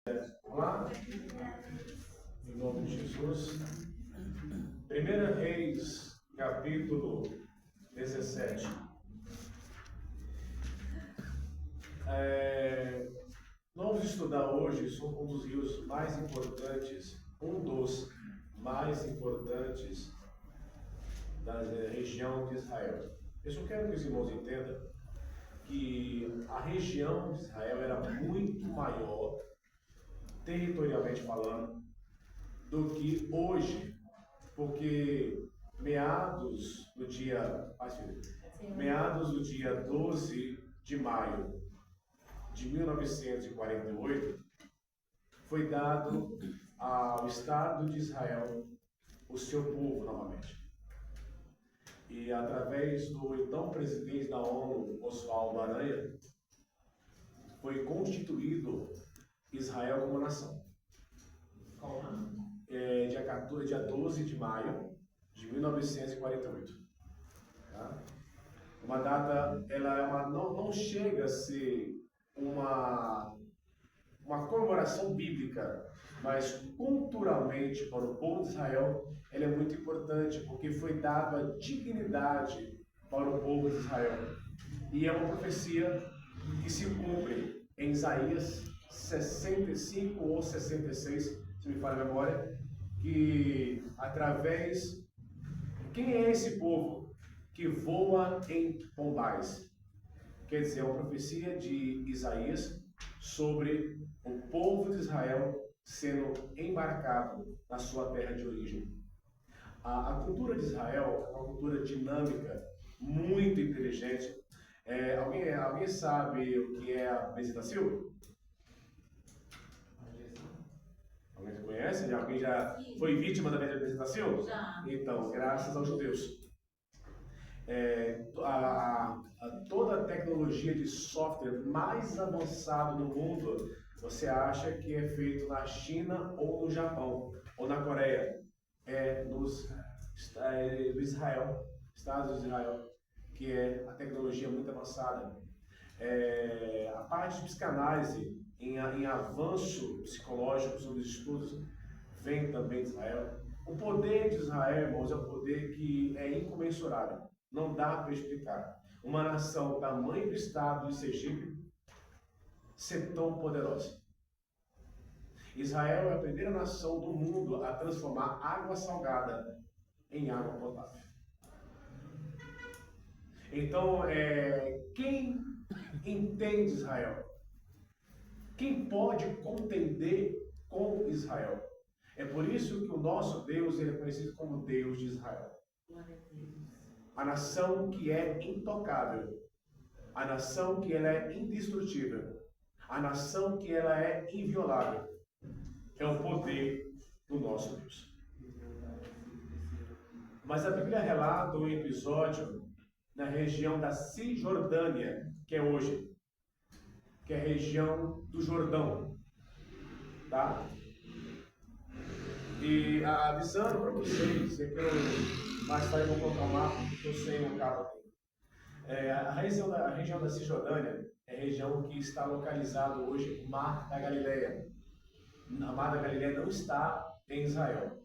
Vamos lá? Em nome de Jesus. 1 Reis, capítulo 17. Vamos estudar hoje sobre um dos rios mais importantes, um dos mais importantes da região de Israel. Eu só quero que os irmãos entendam que a região de Israel era muito maior, territorialmente falando, do que hoje, porque meados do dia 12 de maio de 1948, foi dado ao Estado de Israel o seu povo novamente. E através do então presidente da ONU, Oswaldo Aranha, foi constituído Israel como nação. Dia 12 de maio de 1948. Tá? Uma data, não chega a ser uma comemoração bíblica, mas culturalmente para o povo de Israel ela é muito importante, porque foi dada a dignidade para o povo de Israel. E é uma profecia que se cumpre em Isaías 65 ou 66, se me falha a memória, que através... Quem é esse povo que voa em pombais? Quer dizer, é uma profecia de Isaías sobre o povo de Israel sendo embarcado na sua terra de origem. A cultura de Israel é uma cultura dinâmica, muito inteligente. Alguém sabe o que é a Bezetacil? Alguém conhece? Alguém já foi vítima da Bezetacil? Já. Então, graças aos judeus. Toda a tecnologia de software mais avançada do mundo, você acha que é feito na China ou no Japão, ou na Coreia. Do Israel, Estados de Israel, que é a tecnologia muito avançada. A parte de psicanálise em avanço psicológico sobre os estudos vem também de Israel. O poder de Israel, irmãos, é um poder que é incomensurável. Não dá para explicar. Uma nação tamanho do estado de Sergipe ser tão poderosa. Israel é a primeira nação do mundo a transformar água salgada em água potável. Então, quem entende Israel? Quem pode contender com Israel? É por isso que o nosso Deus ele é conhecido como Deus de Israel. A nação que é intocável, a nação que ela é indestrutível, a nação que ela é inviolável. É o poder do nosso Deus. Mas a Bíblia relata um episódio na região da Cisjordânia, que é hoje, que é a região do Jordão, tá? E avisando para vocês, mais tarde eu vou colocar um mapa, porque eu sei um carro aqui. A região da Cisjordânia é a região que está localizado hoje no Mar da Galileia. A Mar da Galileia não está em Israel.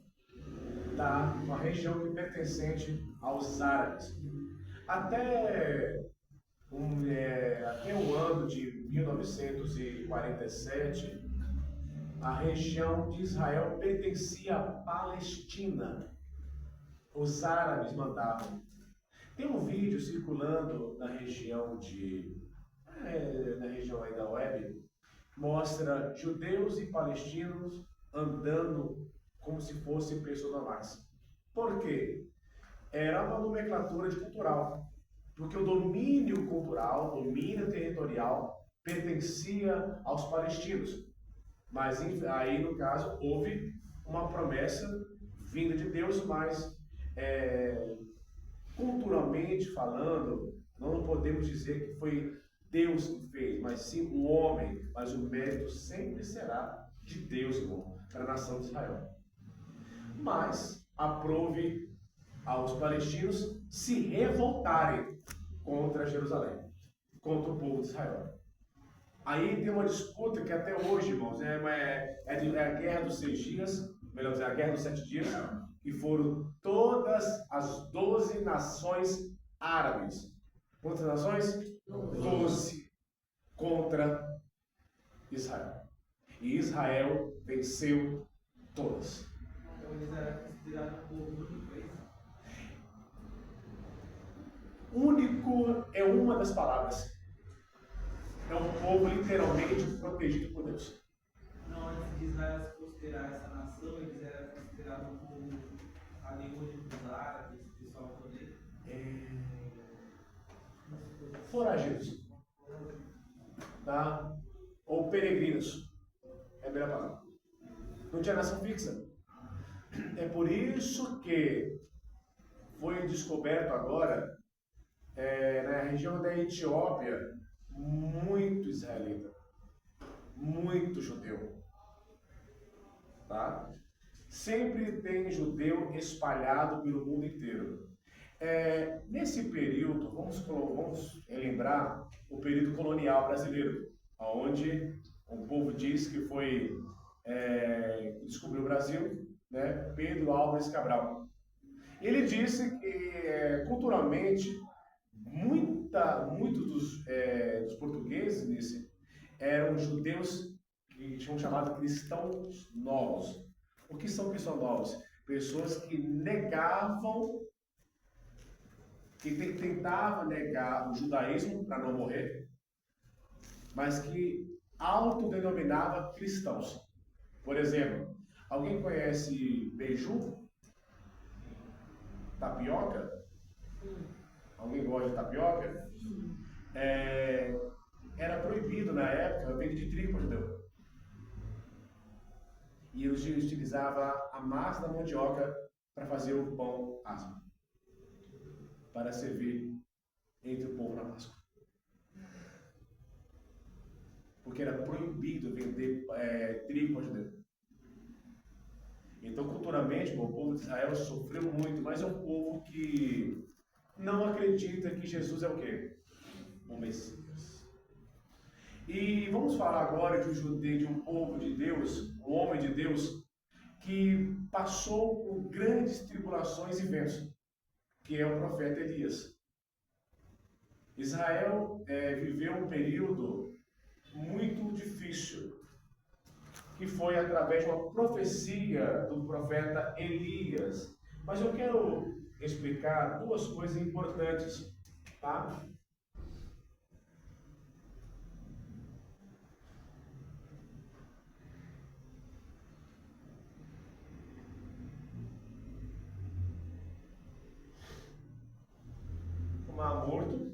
Está uma região que pertencente aos árabes. Até o ano de 1947, a região de Israel pertencia à Palestina. Os árabes mandavam. Tem um vídeo circulando na região aí da web, mostra judeus e palestinos andando como se fossem pessoas normais. Por quê? Era uma nomenclatura cultural. Porque o domínio cultural, o domínio territorial, pertencia aos palestinos. Mas aí, no caso, houve uma promessa vinda de Deus, mas culturalmente falando, não podemos dizer que foi Deus que fez, mas sim o homem. Mas o mérito sempre será de Deus, irmão, para a nação de Israel. Mas aprove aos palestinos se revoltarem contra Jerusalém, contra o povo de Israel. Aí tem uma disputa que até hoje, irmãos, é a Guerra dos 6 Dias, melhor dizer, a Guerra dos 7 Dias, que foram todas as 12 nações árabes. Quantas nações? 12 contra Israel. E Israel venceu todas. Então eles eram considerados um povo único, é isso? Único é uma das palavras. É um povo literalmente protegido por Deus. Não, antes de Israel se considerar essa nação, eles eram considerados um povo ali único dos árabes, pessoal todo. Foragidos. Tá? Ou peregrinos. É a melhor palavra. Não tinha nação fixa. É por isso que foi descoberto agora, na região da Etiópia, muito israelita, muito judeu. Tá? Sempre tem judeu espalhado pelo mundo inteiro. Nesse período, vamos relembrar o período colonial brasileiro, onde o povo diz que foi descobriu o Brasil, né, Pedro Álvares Cabral. Ele disse que, culturalmente, muitos dos portugueses eram judeus que tinham chamado cristãos novos. O que são cristãos novos? Pessoas que tentavam negar o judaísmo para não morrer, mas que autodenominavam cristãos. Por exemplo, alguém conhece beiju? Tapioca? Alguém gosta de tapioca? Era proibido na época vender de trigo para judeu. E eles utilizavam a massa da mandioca para fazer o pão asmo, para servir entre o povo na Páscoa. Porque era proibido vender trigo para judeu. Então, culturalmente, o povo de Israel sofreu muito, mas é um povo que não acredita que Jesus é o quê? O Messias. E vamos falar agora de um povo de Deus, um homem de Deus, que passou por grandes tribulações e ventos, que é o profeta Elias. Israel viveu um período muito difícil, que foi através de uma profecia do profeta Elias. Mas eu quero explicar duas coisas importantes, tá? O Mar Morto.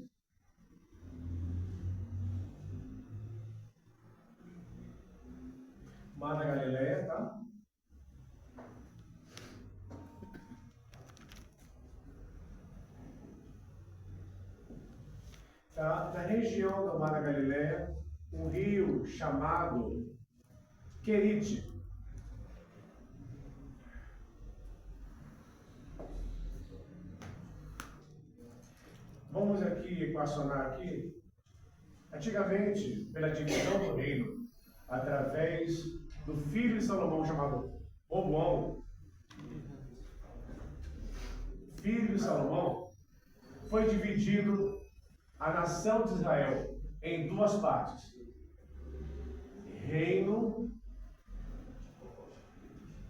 Mar da Galileia, tá? Na região do Mar da Galileia, um rio chamado Querite. Vamos aqui equacionar aqui. Antigamente, pela divisão do reino, através do filho de Salomão chamado Roboão, filho de Salomão, foi dividido a nação de Israel em duas partes: reino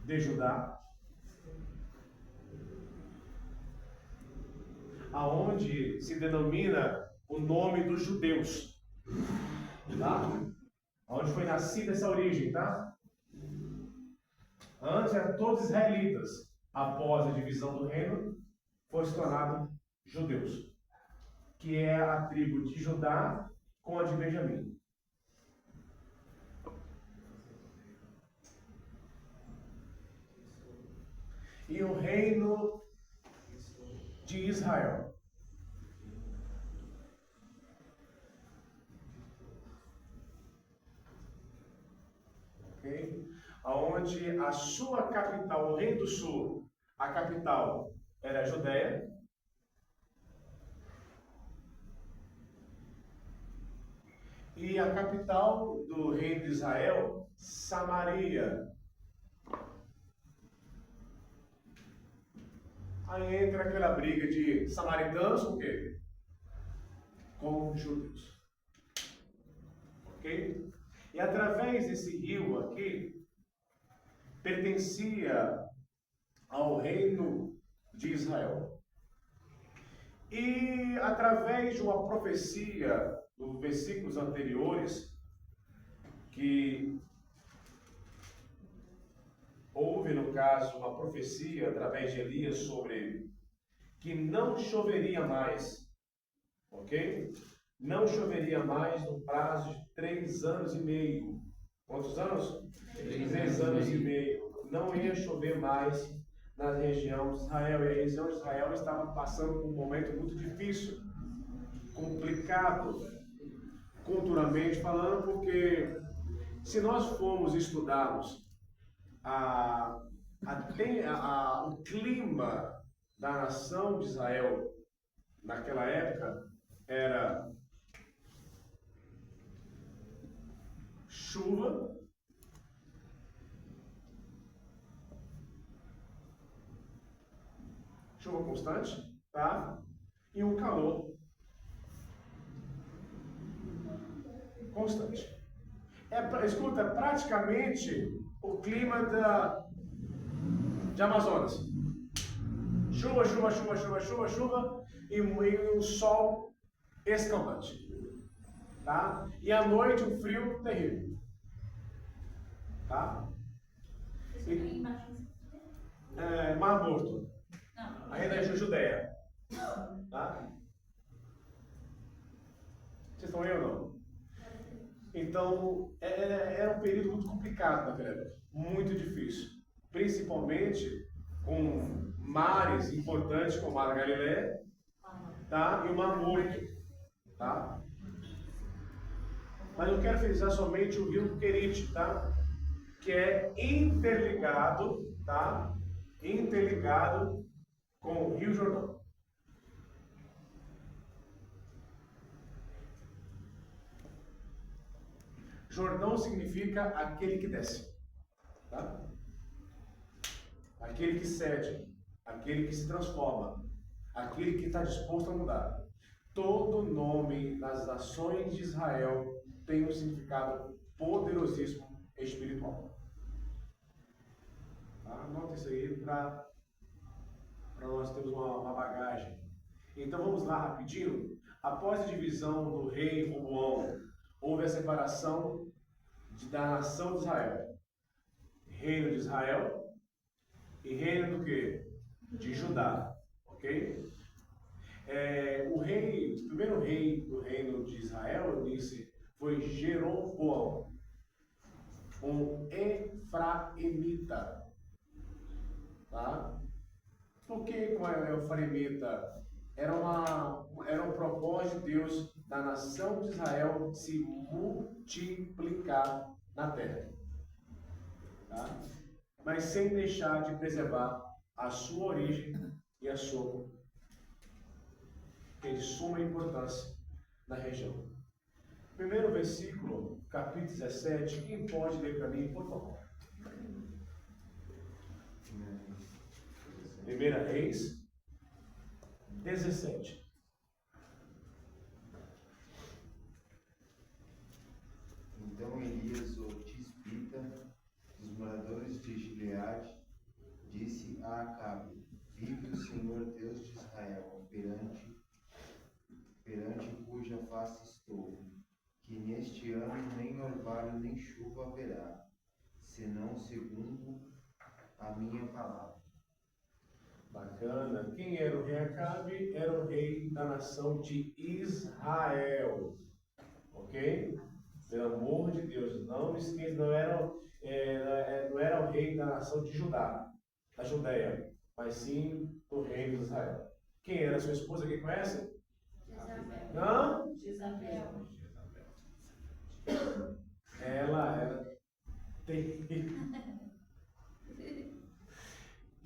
de Judá, aonde se denomina o nome dos judeus, tá? Onde foi nascida essa origem, tá? Antes eram todos israelitas. Após a divisão do reino, foi se tornado judeus, que é a tribo de Judá com a de Benjamim. E o reino de Israel. Ok? Onde a sua capital, o Reino do Sul, a capital era a Judéia. E a capital do reino de Israel, Samaria. Aí entra aquela briga de samaritanos com o quê? Com judeus. Ok? E através desse rio aqui, pertencia ao reino de Israel. E através de uma profecia dos versículos anteriores, que houve, no caso, uma profecia através de Elias sobre que não choveria mais, ok? Não choveria mais no prazo de 3 anos e meio. Quantos anos? 3 anos e meio. Não ia chover mais na região de Israel. E a região de Israel estava passando por um momento muito difícil, complicado, culturalmente falando, porque se nós formos estudarmos o clima da nação de Israel naquela época, era chuva, chuva constante, tá? E um calor constante. Escuta, praticamente o clima de Amazonas. Chuva, chuva, chuva, chuva, chuva, chuva e um sol escaldante. Tá? E à noite um frio terrível. Tá? Mar Morto. Ainda é Judéia. Tá? Vocês estão aí ou não? Então, era um período muito complicado naquela época. Muito difícil. Principalmente com mares importantes como o Mar da Galileia, tá? E o Mar Morto. Tá? Mas eu quero frisar somente o rio Querite, tá? Que é interligado, tá? Interligado com o Rio Jordão. Jordão significa aquele que desce, tá? Aquele que cede, aquele que se transforma, aquele que está disposto a mudar. Todo nome nas nações de Israel tem um significado poderosíssimo espiritual. Tá? Anota isso aí para nós termos uma bagagem. Então vamos lá rapidinho. Após a divisão do rei Roboão, houve a separação da nação de Israel. Reino de Israel e reino do quê? De Judá. Ok? O primeiro rei do reino de Israel, eu disse, foi Jeroboão, um efraimita. Tá? Por que como é efraimita? Era um propósito de Deus da nação de Israel se multiplicar na terra. Tá? Mas sem deixar de preservar a sua origem e a sua que é de suma importância na região. Primeiro versículo, capítulo 17, quem pode ler para mim, por favor? 1 Reis 17. Então Elias, o tisbita, dos moradores de Gileade, disse a Acabe: vive o Senhor Deus de Israel, perante cuja face estou, que neste ano nem orvalho nem chuva haverá, senão segundo a minha palavra. Bacana. Quem era o rei Acabe? Era o rei da nação de Israel. Ok? Pelo amor de Deus, não esqueça, não era o rei da nação de Judá, da Judéia, mas sim do reino de Israel. Quem era sua esposa? Quem conhece? Jezabel. Não? Jezabel. Ela era terrível.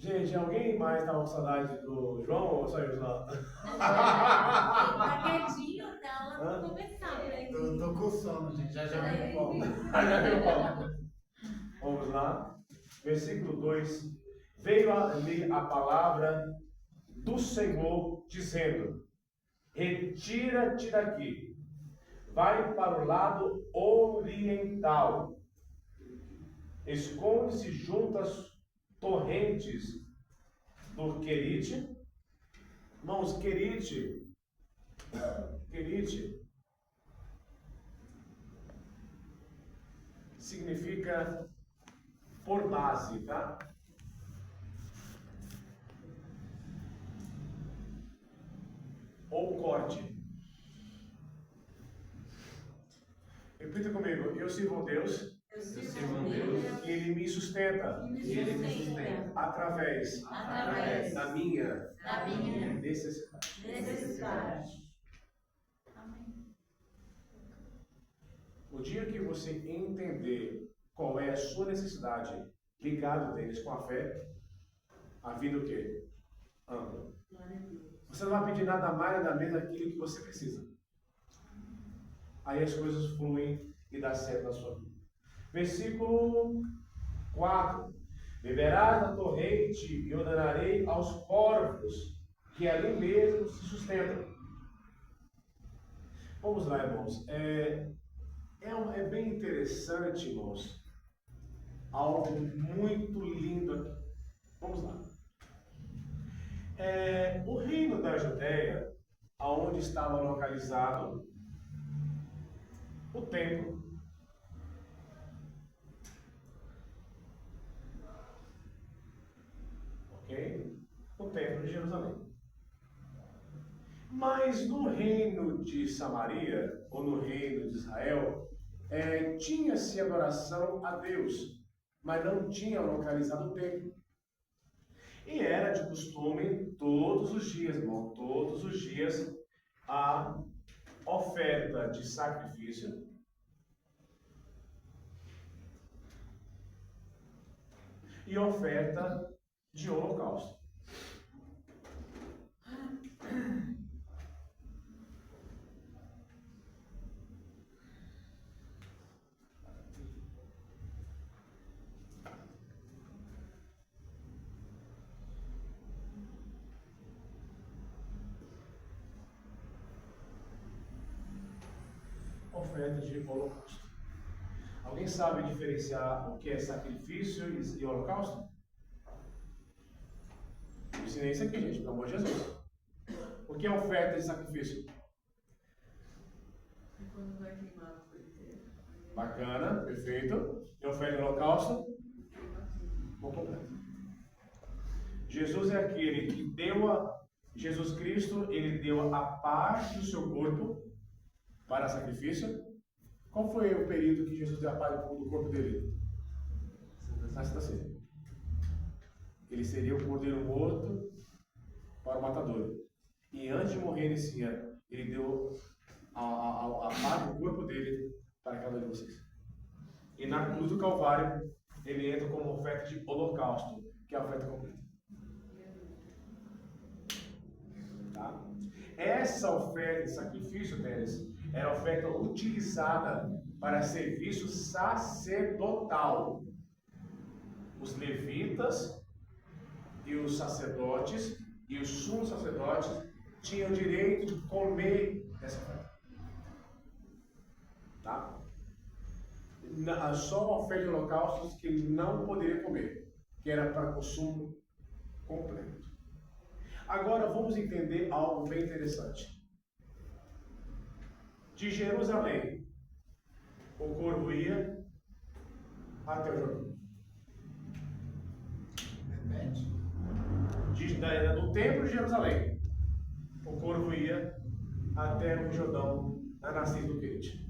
Gente, alguém mais tá com saudade do João ou só eu? Só? Tá quietinho, tá ela pra começar, né? Eu tô com sono, gente. Já me volto. Já viu, Paulo? Vamos lá. Versículo 2. Veio ali a palavra do Senhor, dizendo: retira-te daqui, vai para o lado oriental, esconde-se junto às torrentes do Querite. Irmãos, Querite significa por base, tá? Ou corte. Repita comigo: eu sirvo a Deus, Eu sirvo a Deus, e Ele me sustenta e Ele me sustenta através através da minha da minha necessidade. necessidade. Amém. O dia que você entender qual é a sua necessidade, ligado deles com a fé, a vida o quê? Anda. Você não vai pedir nada mais nada menos daquilo que você precisa. Aí as coisas fluem e dá certo na sua vida. Versículo 4. Beberás da torrente e ordenarei aos corvos que ali mesmo se sustentam. Vamos lá, irmãos. É bem interessante, irmãos. Algo muito lindo aqui. Vamos lá. O reino da Judéia, aonde estava localizado o templo, ok? O templo de Jerusalém. Mas no reino de Samaria, ou no reino de Israel, tinha-se adoração a Deus, mas não tinha localizado o templo. E era de costume todos os dias, irmão, todos os dias, a oferta de sacrifício e oferta de holocausto. Oferta de holocausto. Alguém sabe diferenciar o que é sacrifício e holocausto? Eu ensinei isso aqui, gente, pelo amor de Jesus. O que é oferta de sacrifício? Quando vai queimar a coisa. Bacana, perfeito. E oferta de holocausto? Por completo. Jesus é aquele que Jesus Cristo, ele deu a parte do seu corpo para sacrifício. Qual foi o período que Jesus deu a parte do corpo dele? Na Santa Ceia. Ele seria o cordeiro morto para o matador. E antes de morrer nesse ano, ele deu a parte do corpo dele para cada um de vocês. E na cruz do Calvário, ele entra como oferta de holocausto, que é a oferta completa. Tá? Essa oferta de sacrifício, Teres, era a oferta utilizada para serviço sacerdotal. Os levitas e os sacerdotes e os sumos sacerdotes tinham o direito de comer essa oferta. Tá? Só uma oferta de holocaustos que ele não poderia comer, que era para consumo completo. Agora vamos entender algo bem interessante. De Jerusalém, o corvo ia até o Jordão. Repete. Do templo de Jerusalém, o corvo ia até o Jordão, na nascente do Querite.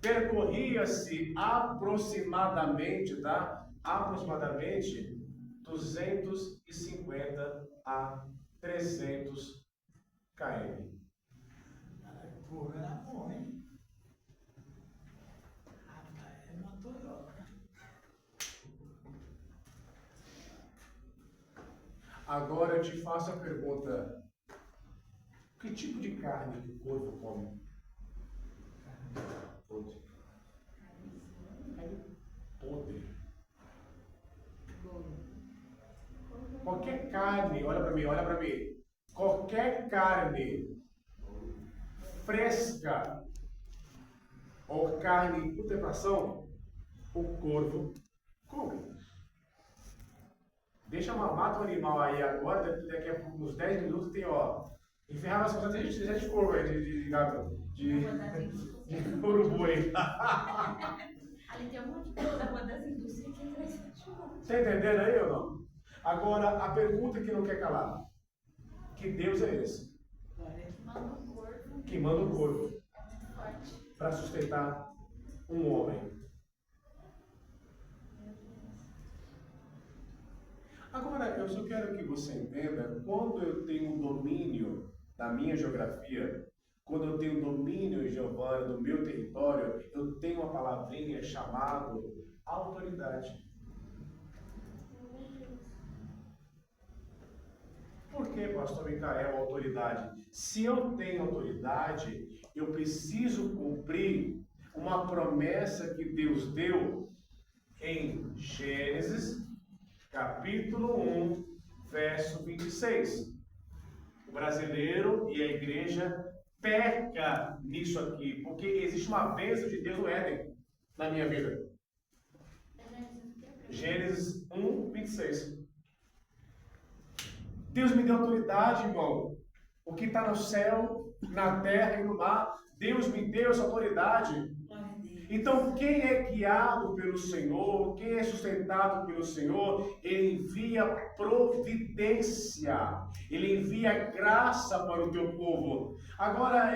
Percorria-se aproximadamente, tá? Aproximadamente 250 a 300 km. Pô, era bom, hein? Rapaz, é uma Toyota. Agora eu te faço a pergunta: que tipo de carne que o corvo come? Podre. Podre. Qualquer carne, olha para mim. Qualquer carne fresca ou carne em putrefação, o corvo come. Deixa mata o animal aí agora, daqui a pouco, uns 10 minutos, tem, ó, enferrar as coisas de corvo aí, de gato, de urubu aí. Ali tem um monte de coisa da rua das indústrias que vai ser chuva. Está entendendo aí ou não? Agora, a pergunta que não quer calar: que Deus é esse? Manda o corpo. Que manda o corvo Forte. para sustentar um homem. Agora, eu só quero que você entenda: quando eu tenho domínio da minha geografia, quando eu tenho domínio, Giovanni, do meu território, eu tenho uma palavrinha chamada autoridade. Por que, pastor Micael, autoridade? Se eu tenho autoridade, eu preciso cumprir uma promessa que Deus deu em Gênesis, capítulo 1, verso 26. O brasileiro e a igreja peca nisso aqui, porque existe uma bênção de Deus no Éden na minha vida. Gênesis 1, 26. Deus me deu autoridade, irmão. O que está no céu, na terra e no mar, Deus me deu essa autoridade. Então, quem é guiado pelo Senhor, quem é sustentado pelo Senhor, Ele envia providência, Ele envia graça para o teu povo. Agora,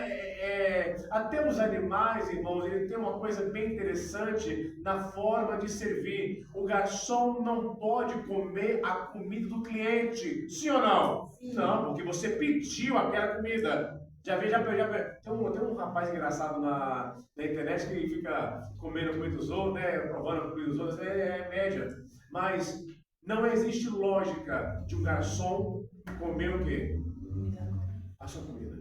até os animais, irmãos, ele tem uma coisa bem interessante na forma de servir. O garçom não pode comer a comida do cliente, sim ou não? Sim. Não, porque você pediu aquela comida. Tem um rapaz engraçado na internet que fica comendo a comida dos outros, né? Provando a comida dos outros, é média. Mas não existe lógica de um garçom comer o quê? A sua comida.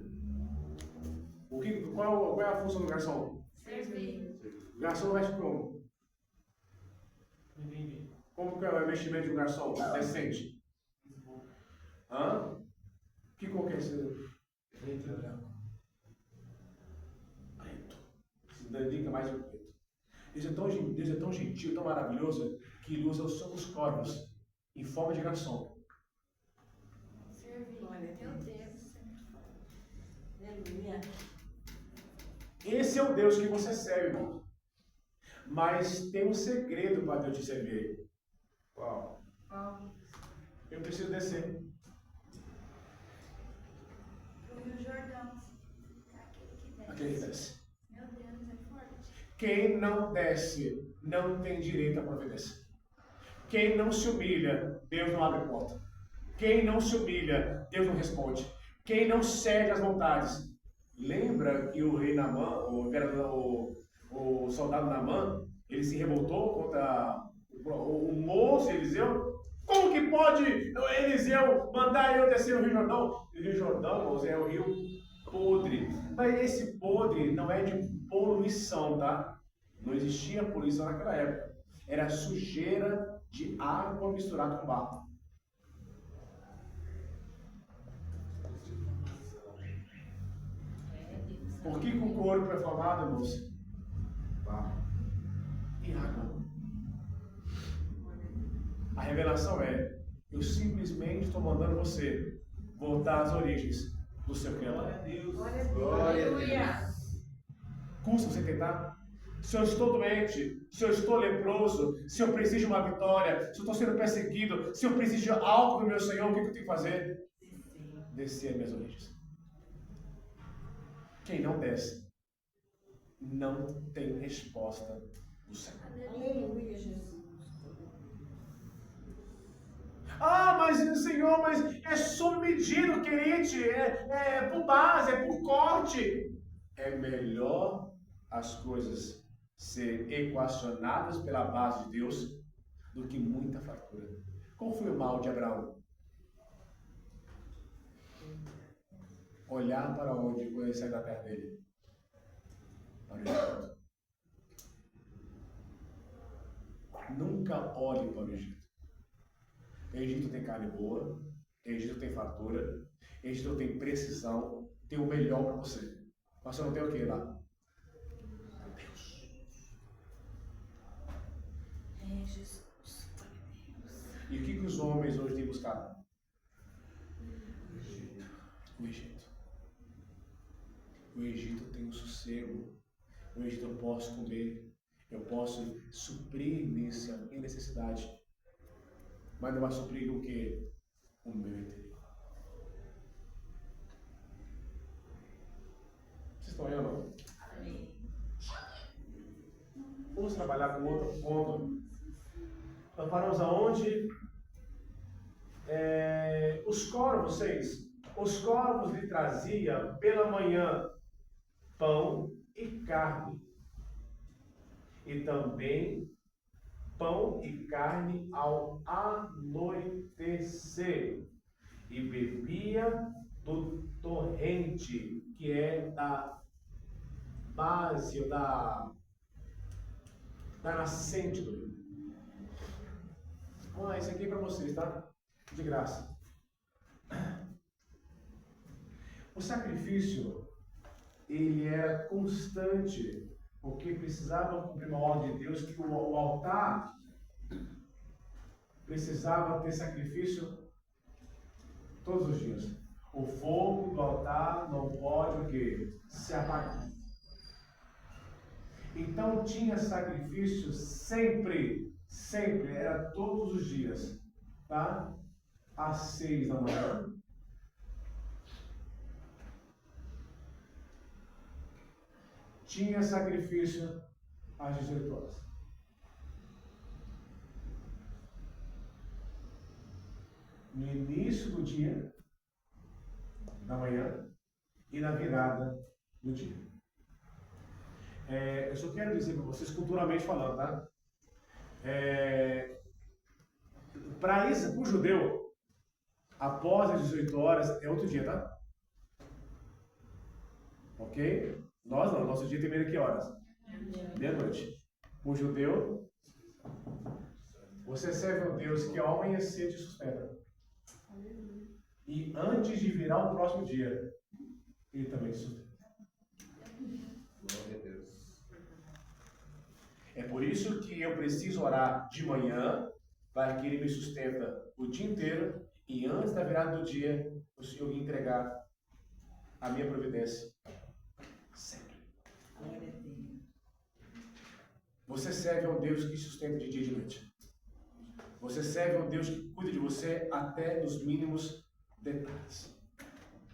Qual é a função do garçom? Servir. O garçom mexe como? Como que é o investimento de um garçom decente? Hã? Que cor que é esse? Preto e branco. Preto. Se dedica mais ao preto. Deus é tão gentil, tão maravilhoso, que Ele usa os corvos em forma de garçom. Servir. Meu Deus. Aleluia. Esse é o Deus que você serve, irmão. Mas tem um segredo para Deus te servir. Qual? Eu preciso descer. O Rio Jordão. Aquele que desce. Meu Deus, é forte. Quem não desce não tem direito à providência. Quem não se humilha, Deus não abre porta. Quem não se humilha, Deus não responde. Quem não cede às vontades. Lembra que o rei Naamã, o soldado Naamã, ele se revoltou contra o moço Eliseu? Como que pode Eliseu mandar eu descer no Rio Jordão? O Rio Jordão, irmãos, é o rio podre. Mas esse podre não é de poluição, tá? Não existia poluição naquela época. Era sujeira de água misturada com barro. Por que o corpo é formado, irmãos? Barro e água. A revelação é: eu simplesmente estou mandando você voltar às origens do seu Criador. Glória a Deus. Custa você tentar? Se eu estou doente, se eu estou leproso, se eu preciso de uma vitória, se eu estou sendo perseguido, se eu preciso de algo do meu Senhor, o que eu tenho que fazer? Descer as minhas origens. Quem não desce, não tem resposta do Senhor. Aleluia, Jesus. Ah, mas Senhor, mas é sob medida, querido, é por base, é por corte. É melhor as coisas ser equacionadas pela base de Deus do que muita fartura. Qual foi o mal de Abraão? olhar para onde quando ele sair da terra dele? Para o Egito. Nunca olhe para o Egito. O Egito tem carne boa, o Egito tem fartura, o Egito tem precisão, tem o melhor para você. Mas você não tem o que lá? Deus. É, Jesus. E o que os homens hoje têm buscado? O Egito. O Egito tem o sossego. O Egito eu posso comer. Eu posso suprir minha necessidade. Mas não vai suprir o que? O meu interior. Vocês estão aí ou não? Vamos trabalhar com outro ponto. Nós paramos aonde? Os corvos, os corvos lhe trazia pela manhã pão e carne, e também pão e carne ao anoitecer, e bebia do torrente, que é da base, da nascente do rio. Vamos lá, isso aqui é para vocês, tá? De graça. O sacrifício, ele era constante, porque precisava cumprir uma ordem de Deus, que o altar precisava ter sacrifício todos os dias. O fogo do altar não pode o quê? Se apagar. Então tinha sacrifício sempre, era todos os dias, tá? Às 6 da manhã. Tinha sacrifício às 18 horas. No início do dia, da manhã, e na virada do dia. Eu só quero dizer para vocês, culturalmente falando, tá? Para o judeu, após as 18 horas é outro dia, tá? Ok? Nós não, nosso dia tem meio que horas? Meia-noite. O judeu, você serve a Deus que ao amanhecer te sustenta. E antes de virar o próximo dia, Ele também te sustenta. Glória a Deus. É por isso que eu preciso orar de manhã, para que Ele me sustenta o dia inteiro, e antes da virada do dia, o Senhor me entregar a minha providência. Sempre. Você serve ao Deus que sustenta de dia e de noite. Você serve ao Deus que cuida de você até nos mínimos detalhes.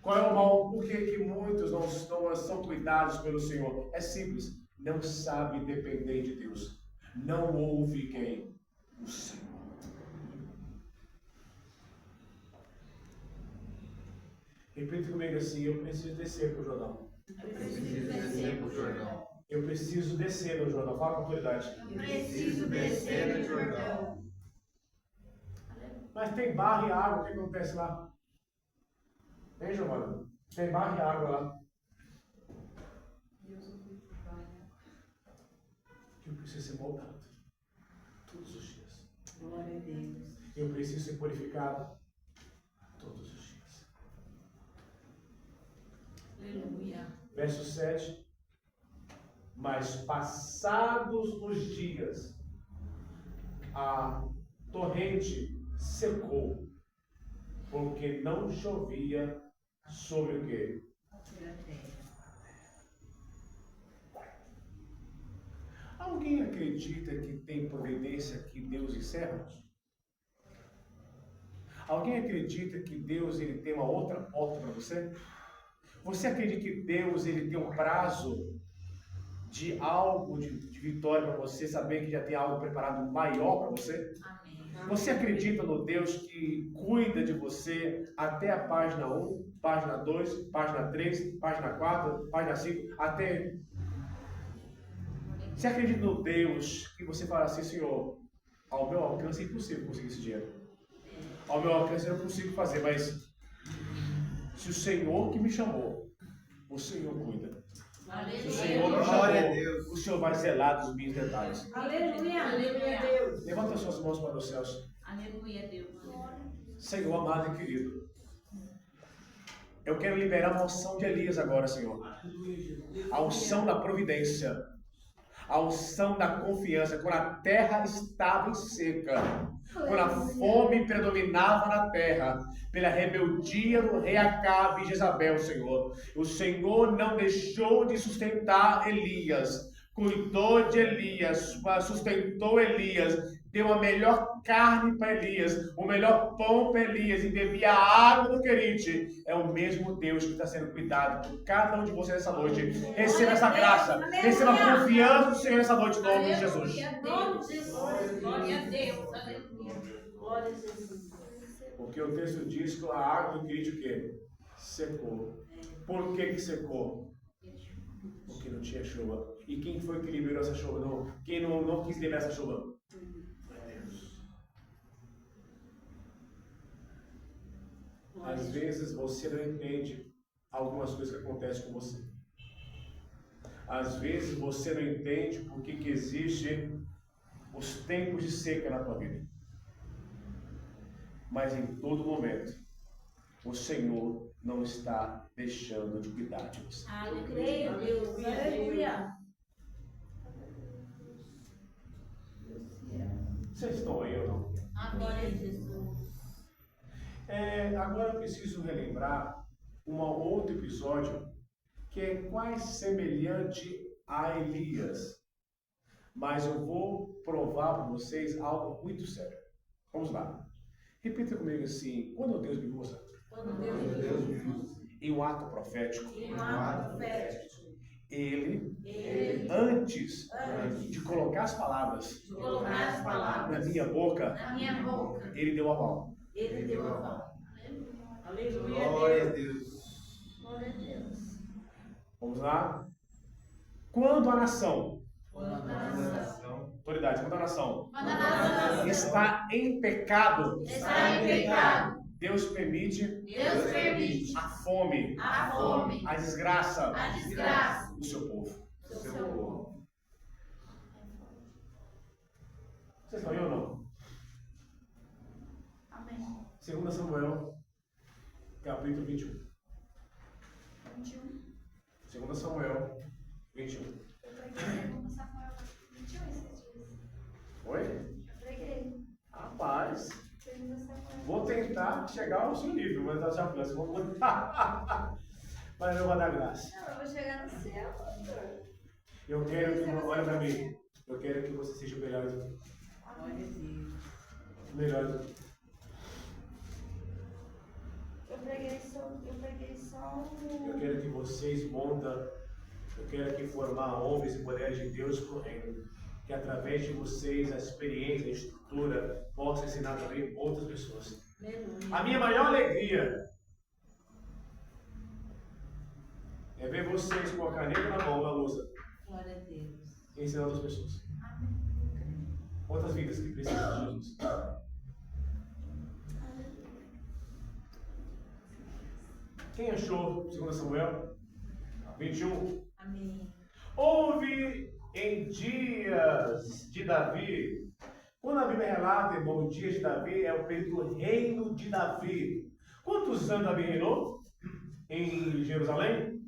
Qual é o mal? Por que muitos não são cuidados pelo Senhor? É simples. Não sabe depender de Deus. Não ouve quem? O Senhor. Repita comigo assim: eu preciso descer para o Jordão. Eu preciso descer no Jordão. Fala com autoridade. Eu preciso descer no Jordão. Mas tem barro e água, o que acontece lá? Hein, Giovana? Tem barro e água lá. Eu preciso ser moldado todos os dias. Glória a Deus. Eu preciso ser purificado todos os dias. Aleluia. Verso 7. Mas passados os dias, a torrente secou, porque não chovia sobre o quê? Alguém acredita que tem providência que Deus encerra? Alguém acredita que Deus ele tem uma outra porta para você? Você acredita que Deus ele tem um prazo de algo de vitória para você, saber que já tem algo preparado maior para você? Amém. Você acredita no Deus que cuida de você até a página 1, página 2, página 3, página 4, página 5, até... Você acredita no Deus que você fala assim: Senhor, ao meu alcance é impossível conseguir esse dinheiro. Ao meu alcance eu não consigo fazer, mas Se o Senhor que me chamou, o Senhor cuida. Se o Senhor Aleluia. me Glória a chamou, Deus. o Senhor vai zelar dos meus detalhes. Aleluia. Aleluia, Deus. Levanta suas mãos para os céus. Aleluia, Deus. Senhor amado e querido, eu quero liberar uma unção de Elias agora, Senhor. A unção da providência, a unção da confiança. Quando a terra estava seca, quando a fome predominava na terra, pela rebeldia do rei Acabe e Jezabel, Senhor, o Senhor não deixou de sustentar Elias, cuidou de Elias, sustentou Elias, deu a melhor carne para Elias, o melhor pão para Elias e bebia a água do querite. É o mesmo Deus que está sendo cuidado por cada um de vocês nessa noite. Receba essa graça, receba a confiança do Senhor nessa noite, em nome de Jesus. Glória a Deus. Aleluia. Glória a Jesus. Porque o texto diz que a água do querite o quê? Secou. Por que secou? Porque não tinha chuva. E quem foi que liberou essa chuva? Não. Quem não quis liberar essa chuva? Às vezes você não entende algumas coisas que acontecem com você. Às vezes você não entende por que existem os tempos de seca na tua vida. Mas em todo momento, o Senhor não está deixando de cuidar de você. Aleluia, Deus. Aleluia. Vocês estão aí ou não? Amém, Jesus. Agora eu preciso relembrar um outro episódio que é quase semelhante a Elias. Mas eu vou provar para vocês algo muito sério. Vamos lá. Repita comigo assim: quando Deus me usa Quando Deus me usa em um ato profético, em um ato profético, Ele, Ele, antes de colocar as palavras de colocar as na palavras minha boca, na minha boca, Ele deu a mão. Ele deu a mão. Aleluia, Glória a Deus. Deus. Glória a Deus. Vamos lá? Quando a nação, Quando a nação autoridade, quando a nação Quando a nação está em pecado, está em pecado, Deus permite Deus permite a fome, a fome, a desgraça a desgraça do seu povo. do seu povo. Vocês estão aí ou não? Amém. 2 Samuel, capítulo 21. 21. 2 Samuel, 21. Eu preguei no Samuel 21 esses dias. Oi? Eu preguei. Rapaz, Segundo Samuel. vou tentar chegar ao seu nível, mas eu já falei, vou tentar. Mas eu vou dar graça. Não, eu vou chegar no céu, pastor. Eu quero que, olha pra mim, eu quero que você seja o melhor de mim. Glória a Deus. O melhor de mim. Eu preguei só Eu quero que vocês montem, eu quero que formar homens e mulheres de Deus para o reino. Que através de vocês a experiência, a estrutura possa ensinar também outras pessoas. Aleluia. A minha maior alegria é ver vocês com a caneta na mão, na lousa, Glória a Deus. ensinando outras pessoas. Outras vidas que precisam de Jesus. Quem achou 2 Samuel 21? Amém. Houve em dias de Davi. Quando a Bíblia relata, irmão, os dias de Davi, é o período do reino de Davi. Quantos anos Davi reinou em Jerusalém?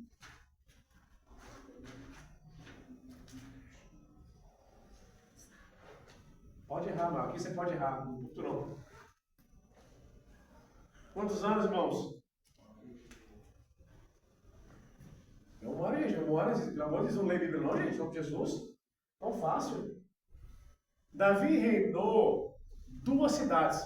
Pode errar, mas aqui você pode errar, não tu não. Quantos anos, irmãos? Pelo amor de Deus, não lê Bíblia não, gente, em nome de Jesus. Tão fácil. Davi reinou 2 cidades.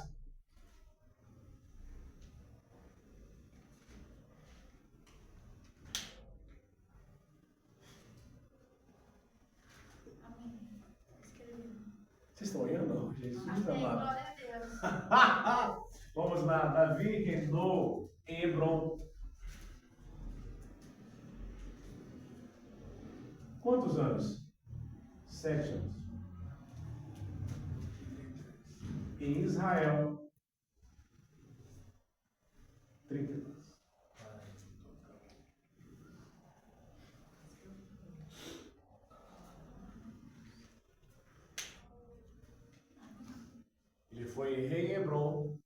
Vocês estão olhando? Não, Jesus Amém. amado. Glória a Deus. Vamos lá, Davi reinou em Hebron. Quantos anos? 7 anos. Em Israel, 30 anos. foi rei em Hebron,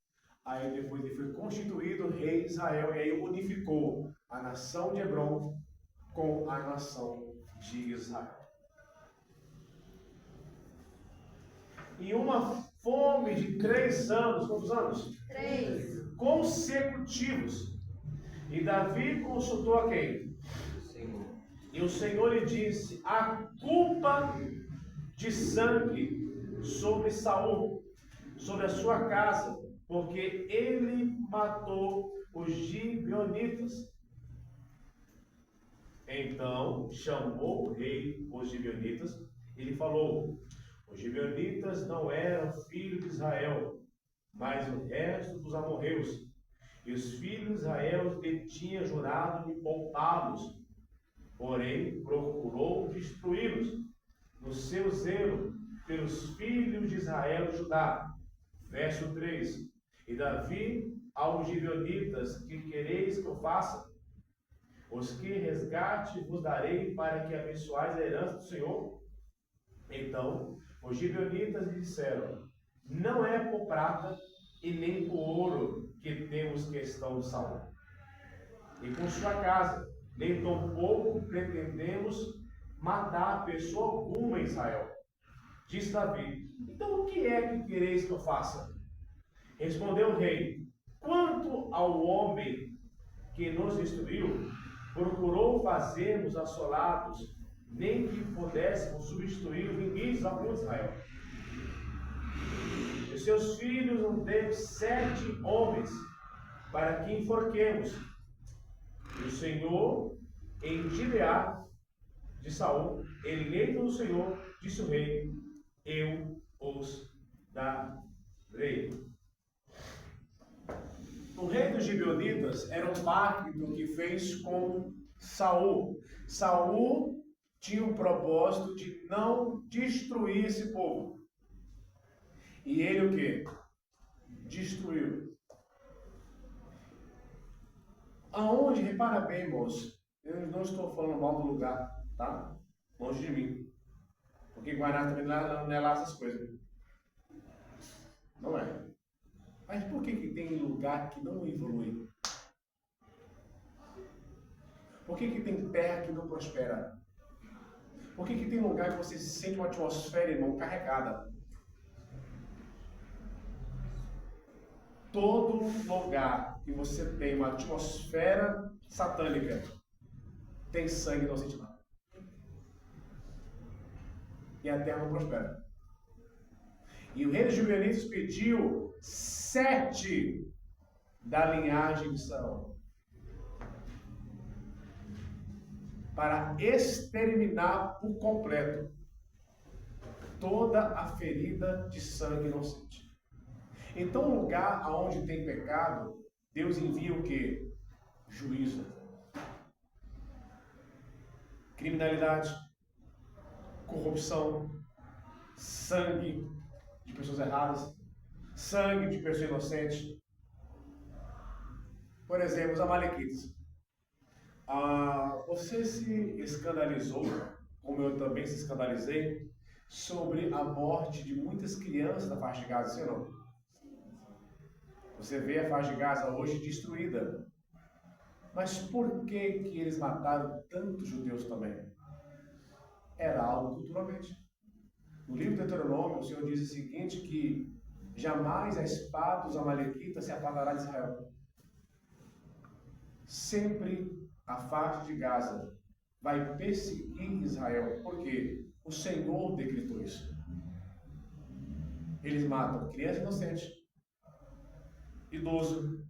aí depois ele foi constituído rei de Israel, e aí unificou a nação de Hebron com a nação de Israel. E uma fome de 3 anos, quantos anos? 3. Consecutivos. E Davi consultou a quem? E o Senhor lhe disse: a culpa de sangue sobre Saul, sobre a sua casa, porque ele matou os gibeonitas. Então chamou o rei os gibeonitas e lhe falou: os gibeonitas não eram filhos de Israel, mas o resto dos amorreus. E os filhos de Israel lhe tinham jurado de poupá-los, porém procurou destruí-los no seu zelo pelos filhos de Israel e Judá. Verso 3. E Davi aos gibeonitas: que quereis que eu faça? Os que resgate vos darei, para que abençoais a herança do Senhor. Então os gibeonitas lhe disseram: não é por prata e nem por ouro que temos questão de Saul e com sua casa, nem tampouco pretendemos matar pessoa alguma em Israel. Disse Davi: então o que é que quereis que eu faça? Respondeu o rei: quanto ao homem que nos destruiu, procurou fazermos assolados, nem que pudéssemos substituir os inimigos ao povo de Israel. E seus filhos nos deu 7 homens, para que enforquemos. E o Senhor, em Gibeá de Saul, eleito do Senhor, disse o rei: eu os darei. O rei dos gibeonitas era um pacto que fez com Saul. Saul tinha o propósito de não destruir esse povo. E ele o quê? Destruiu. Aonde, repara bem, irmãos, eu não estou falando mal do lugar, tá? Longe de mim. Porque Guaraná também não é lá essas coisas. Não é. Mas por que tem lugar que não evolui? Por que tem terra que não prospera? Por que tem lugar que você sente uma atmosfera, irmão, carregada? Todo lugar que você tem uma atmosfera satânica tem sangue inocente lá. E a terra não prospera. E o rei dos gibeonitas pediu 7 da linhagem de Saul para exterminar por completo toda a ferida de sangue inocente. Então, um lugar onde tem pecado, Deus envia o quê? Juízo. Criminalidade, corrupção, sangue de pessoas erradas, sangue de pessoas inocentes. Por exemplo, os amalequitas. Você se escandalizou, como eu também se escandalizei, sobre a morte de muitas crianças da faixa de Gaza, sim ou não? Você vê a faixa de Gaza hoje destruída. Mas por que eles mataram tantos judeus também? Era algo culturalmente. No livro de Deuteronômio, o Senhor diz o seguinte, que jamais a espada dos amalequitas se apagará de Israel. Sempre a faixa de Gaza vai perseguir Israel. Por quê? O Senhor decretou isso. Eles matam criança inocente, idoso.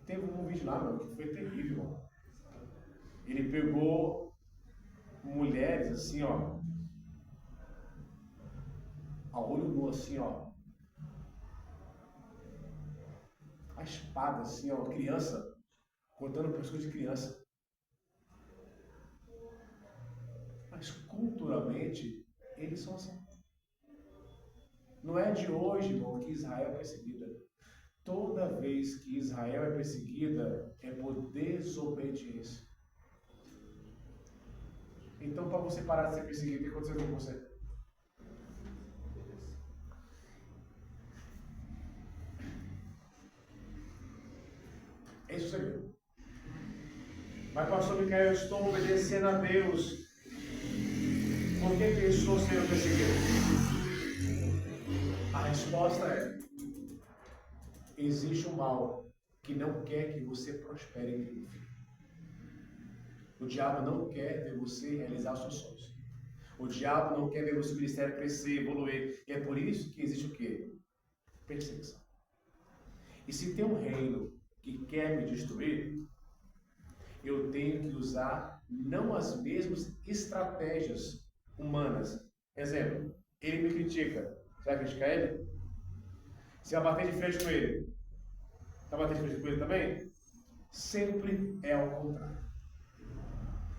Teve um vídeo lá, meu, que foi terrível. Ele pegou mulheres assim, ó, a olho nu assim, ó, a espada assim, ó, criança, cortando o pescoço de criança. Mas culturalmente, eles são assim. Não é de hoje, irmão, que Israel é perseguida. Toda vez que Israel é perseguida, é por desobediência. Então, para você parar de ser perseguido, o que aconteceu com você? o segredo. Mas, pastor Micael, eu estou obedecendo a Deus. Por que eu estou sendo perseguido? A resposta é: existe um mal que não quer que você prospere em Deus. O diabo não quer ver você realizar os seus sonhos. O diabo não quer ver o seu ministério crescer, evoluir. E é por isso que existe o quê? Perseguição. E se tem um reino que quer me destruir, eu tenho que usar não as mesmas estratégias humanas. Exemplo, ele me critica. Você vai criticar ele? Você vai bater de frente com ele? Vai bater de frente com ele também? Sempre é ao contrário.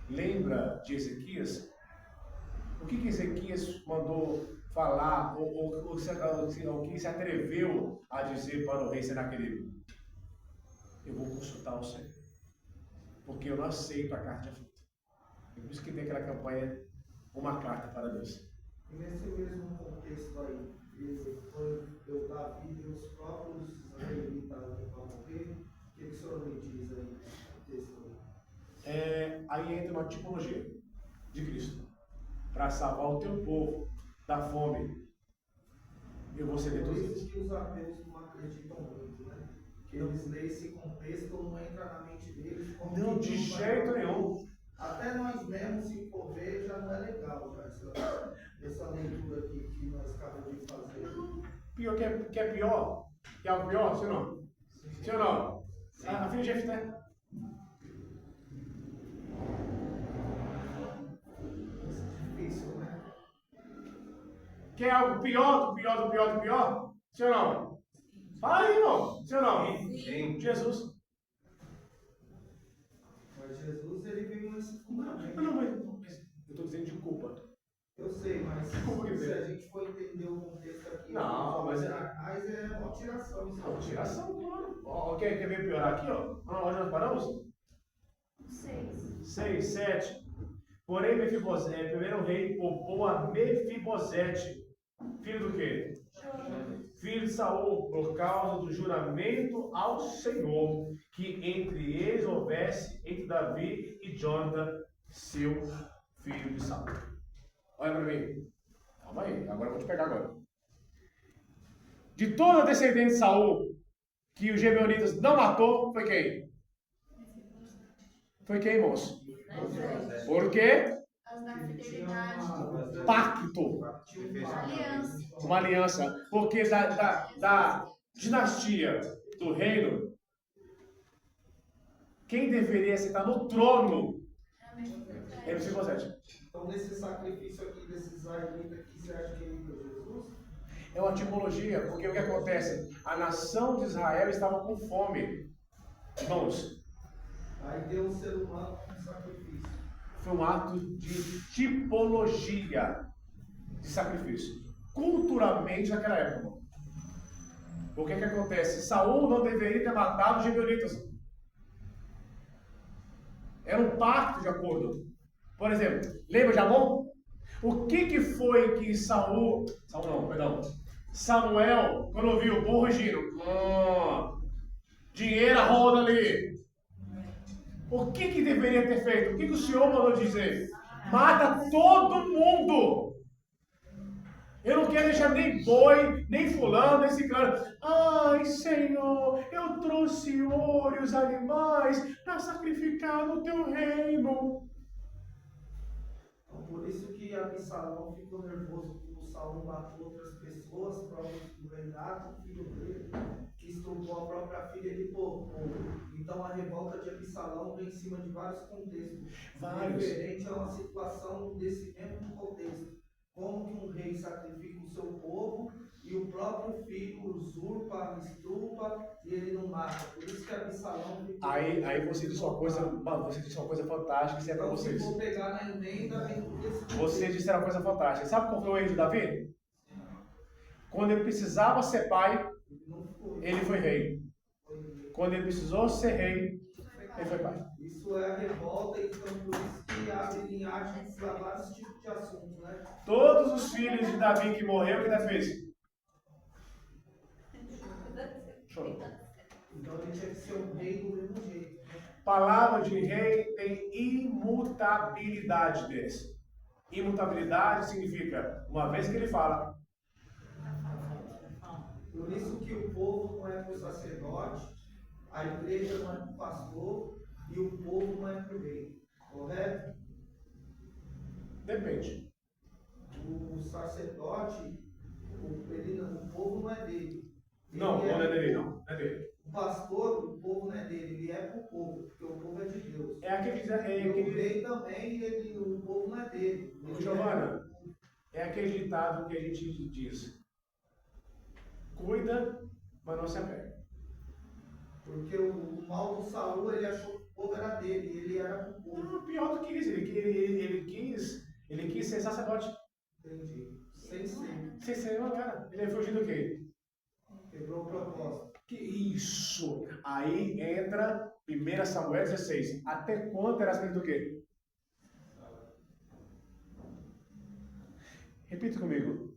Lembra de Ezequias? O que Ezequias mandou falar, ou que se atreveu a dizer para o rei Senaqueribe? Eu vou consultar o Senhor, porque eu não aceito a carta de aflito. É por isso que tem aquela campanha, uma carta para Deus. E nesse mesmo contexto aí, quando Davi e os próprios israelitas para morrer, o que o senhor me diz aí nesse texto aí? Aí entra uma tipologia de Cristo. Para salvar o teu povo da fome, eu vou ceder Por todos isso eles. que os ateus não acreditam muito, né? Que eles leem esse contexto, não entra na mente deles. Como Não, que de Deus vai jeito fazer. nenhum. Até nós mesmos, se for ver, já não é legal já essa leitura aqui que nós acabamos de fazer. Pior que é pior? Que é algo pior? Sim ou não? Sim ou não? A filha de Jefté. Difícil, né? Que é algo pior, do pior, do pior, do pior? Sim ou não? Fala aí, irmão. Sim ou não? Sim. Jesus. Mas Jesus, ele veio nesse fundamento. Não, mas eu estou dizendo de culpa. Eu sei, mas Como que se vem? a gente for entender o contexto aqui, Não, mas é- é uma tiração. Isso Não, tiração, claro. Ó, quer ver piorar aqui, ó? Onde nós paramos? 6, 7. Porém, Mefibosete, primeiro rei, poupou a Mefibosete, filho do quê? Filho de Saul, por causa do juramento ao Senhor, que entre eles houvesse entre Davi e Jonathan, seu filho de Saul. Olha para mim. Calma aí, agora eu vou te pegar agora. De toda a descendente de Saul, que os Gebeonitas não matou, foi quem? Foi quem, moço? Por quê? As da fidelidade. Pacto. Aliança. Uma aliança. Porque da dinastia do reino, quem deveria sentar no trono é Mefibosete. Então, nesse sacrifício aqui desses israelitas, que você acha que ele deu Jesus? É uma tipologia, porque o que acontece? A nação de Israel estava com fome. Irmãos, Aí deu o ser humano como sacrifício. foi um ato de tipologia de sacrifício. Culturalmente naquela época. O que acontece? Saul não deveria ter matado os gibeonitas. Era um pacto de acordo. Por exemplo, lembra de Amon? O que foi que Samuel, quando ouviu o povo rugindo, dinheiro a roda ali. O que deveria ter feito? O que o Senhor mandou dizer? Mata todo mundo! Eu não quero deixar nem boi, nem fulano, nem ciclano. Ai, Senhor, eu trouxe ouro e os animais para sacrificar no teu reino. Então, por isso que Absalão ficou nervoso porque o Saul matou outras pessoas, próprios do Renato, filho dele, que estuprou a própria filha de povo. Então a revolta de Absalão vem em cima de vários contextos. Referente a uma situação desse mesmo contexto. Como que um rei sacrifica o seu povo e o próprio filho usurpa, estrupa e ele não mata. Por isso que Absalão... Aí você disse uma coisa fantástica, isso é para Então, vocês. se for pegar na emenda, vem desse contexto. Vocês disseram uma coisa fantástica. Sabe qual foi o erro de Davi? Quando ele precisava ser pai, ele foi rei. Quando ele precisou ser rei, ele foi pai. Isso é a revolta, então por isso que abre linhagem para vários tipos de assuntos, né? Todos os filhos de Davi que morreu, o que Davi fez? Chorou. Então ele tinha que ser um rei do mesmo jeito. Palavra de rei tem imutabilidade deles. Imutabilidade significa, uma vez que ele fala, Por isso que o povo não é para o sacerdote, a igreja não é para o pastor e o povo não é para o rei. Correto? depende. O sacerdote, o povo não é dele. Não, Ele não é dele, não. Não é dele. O pastor, o povo não é dele, ele é para o povo, porque o povo é de Deus. É aquele. E o rei também, o povo não é dele. Ele Giovana, é aquele ditado que a gente diz: cuida, mas não se apega. Porque o mal do Saul, ele achou que o povo era dele, e ele era para o povo. Não, pior do que isso, ele quis ser sacerdote. Entendi. Sem ser. Sem ser, não era. Ele fugiu do quê? Quebrou o propósito. Que isso? Aí entra 1 Samuel 16. Até quanto era assim do quê? Repita comigo.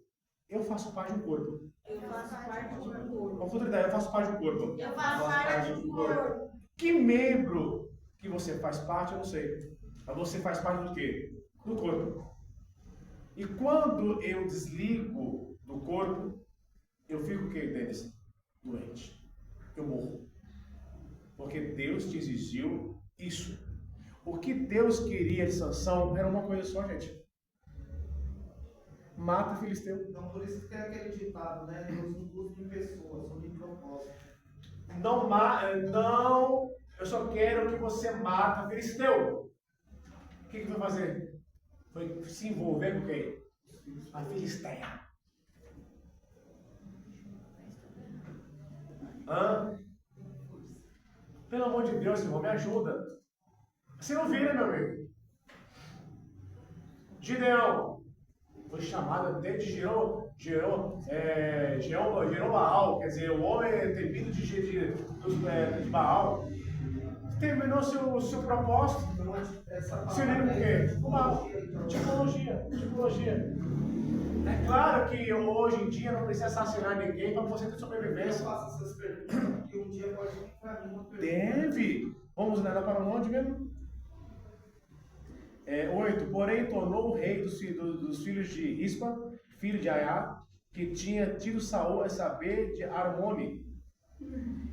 Eu faço parte de um corpo. Eu faço parte de um corpo. Com autoridade, eu faço parte de um corpo. Eu faço parte de um corpo. Que membro que você faz parte, eu não sei. Mas você faz parte do quê? Do corpo. E quando eu desligo do corpo, eu fico o quê, Denis? Doente. Eu morro. Porque Deus te exigiu isso. O que Deus queria de Sansão era uma coisa só, gente. Mata o filisteu. Então, por isso que tem aquele ditado, né? Deus não busca em pessoas, usa em propósito. Não, eu só quero que você mata o filisteu. O que foi fazer? Foi se envolver com quem? A filisteia. Hã? Pelo amor de Deus, irmão, me ajuda. Você não vira, meu amigo. Gideão foi chamado até de Jerobaal, quer dizer, o homem temido de Baal. Terminou seu propósito. Então, essa Se liga palavra o é quê? Uma tipologia. É claro que hoje em dia não precisa assassinar ninguém para você ter Eu sobrevivência. faço essas perguntas porque um dia pode vir para mim uma pergunta. Deve. Vamos ler para onde mesmo? 8. Porém, tornou o rei dos filhos de Rispa, filho de Aiá, que tinha tido Saul a saber de Armone.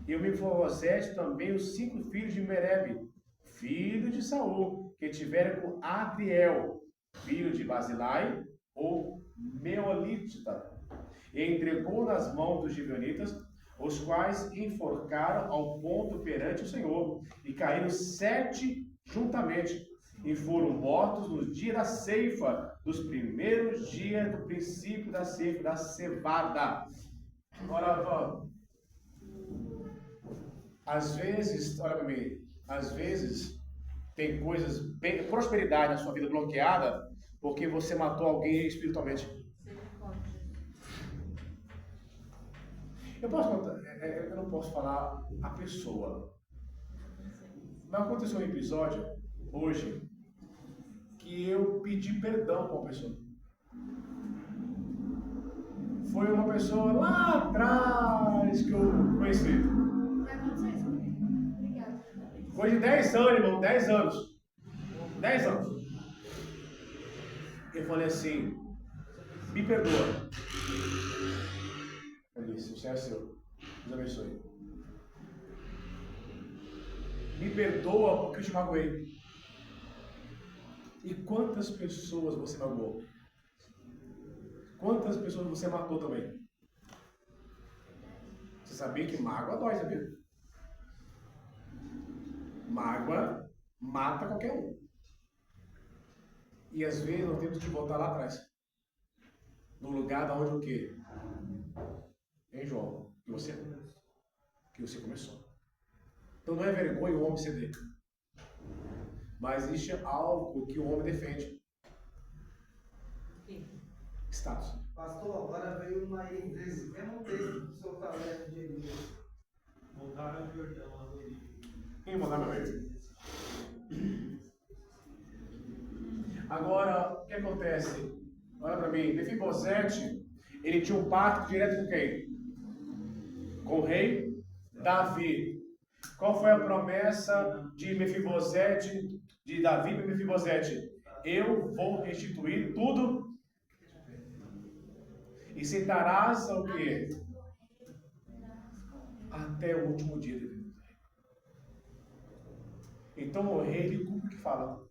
E o Mefibosete também os 5 filhos de Merebe, filho de Saul, que tiveram com Adriel, filho de Basilai, ou Meolitita, e entregou nas mãos dos gibeonitas, os quais enforcaram ao ponto perante o Senhor, e caíram 7 juntamente, e foram mortos no dia da ceifa, dos primeiros dias do princípio da ceifa, da cevada. Agora, às vezes, olha para mim, às vezes tem coisas, prosperidade na sua vida bloqueada, porque você matou alguém espiritualmente. Eu posso contar, eu não posso falar a pessoa, mas aconteceu um episódio hoje que eu pedi perdão para uma pessoa. Foi uma pessoa lá atrás que eu conheci. Vai acontecer isso comigo. Obrigada. Foi de 10 anos, irmão, 10 anos. 10 anos. Eu falei assim, me perdoa. Eu disse, o céu é seu. Deus abençoe. Me perdoa porque eu te magoei. E quantas pessoas você magoou? Quantas pessoas você matou também? Você sabia que mágoa dói, sabia? Mágoa mata qualquer um. E às vezes nós temos que voltar lá atrás. No lugar da onde o quê? Hein, João? Que você começou. Então não é vergonha o homem ceder. Mas existe algo que o homem defende. Status. Pastor, agora veio uma aí desse mesmo texto do seu talento de Elias. Voltaram ao Jordão, lá do Rio. Quem mandar meu amigo? Agora, o que acontece? Olha para mim, Mefibosete, ele tinha um pacto direto com quem? Com o rei Davi. Qual foi a promessa de Mefibosete, de Davi para Mefibosete? Eu vou restituir tudo e sentarás o quê? Até o último dia de vida. Então o rei ele cumpre o que fala.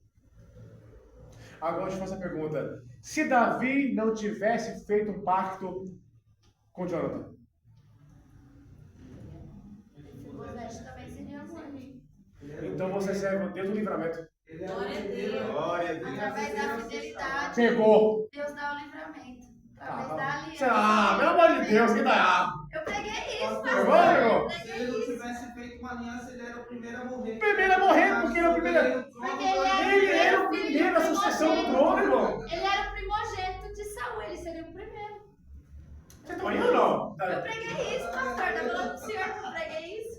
Agora eu te faço a pergunta: se Davi não tivesse feito um pacto com Jonathan, Mefibosete também seria morto. então você serve o Deus do livramento. Ele era o Glória a primeiro. Deus. Glória a Deus. Através da fidelidade, Pegou. Deus dá o livramento. Através da aliança. Ah, pelo amor de Deus, que dá. Eu preguei isso, Pegou, pastor. pegou? Se ele não tivesse feito uma aliança, ele era o primeiro a morrer. Primeiro a morrer, porque ele é o primeiro. Porque Ele era o primeiro na sucessão do trono, irmão. Ele era o primogênito de Saul, ele seria o primeiro. Você tá indo ou não? Eu preguei isso, pastor. Tá falando pro senhor que eu preguei isso?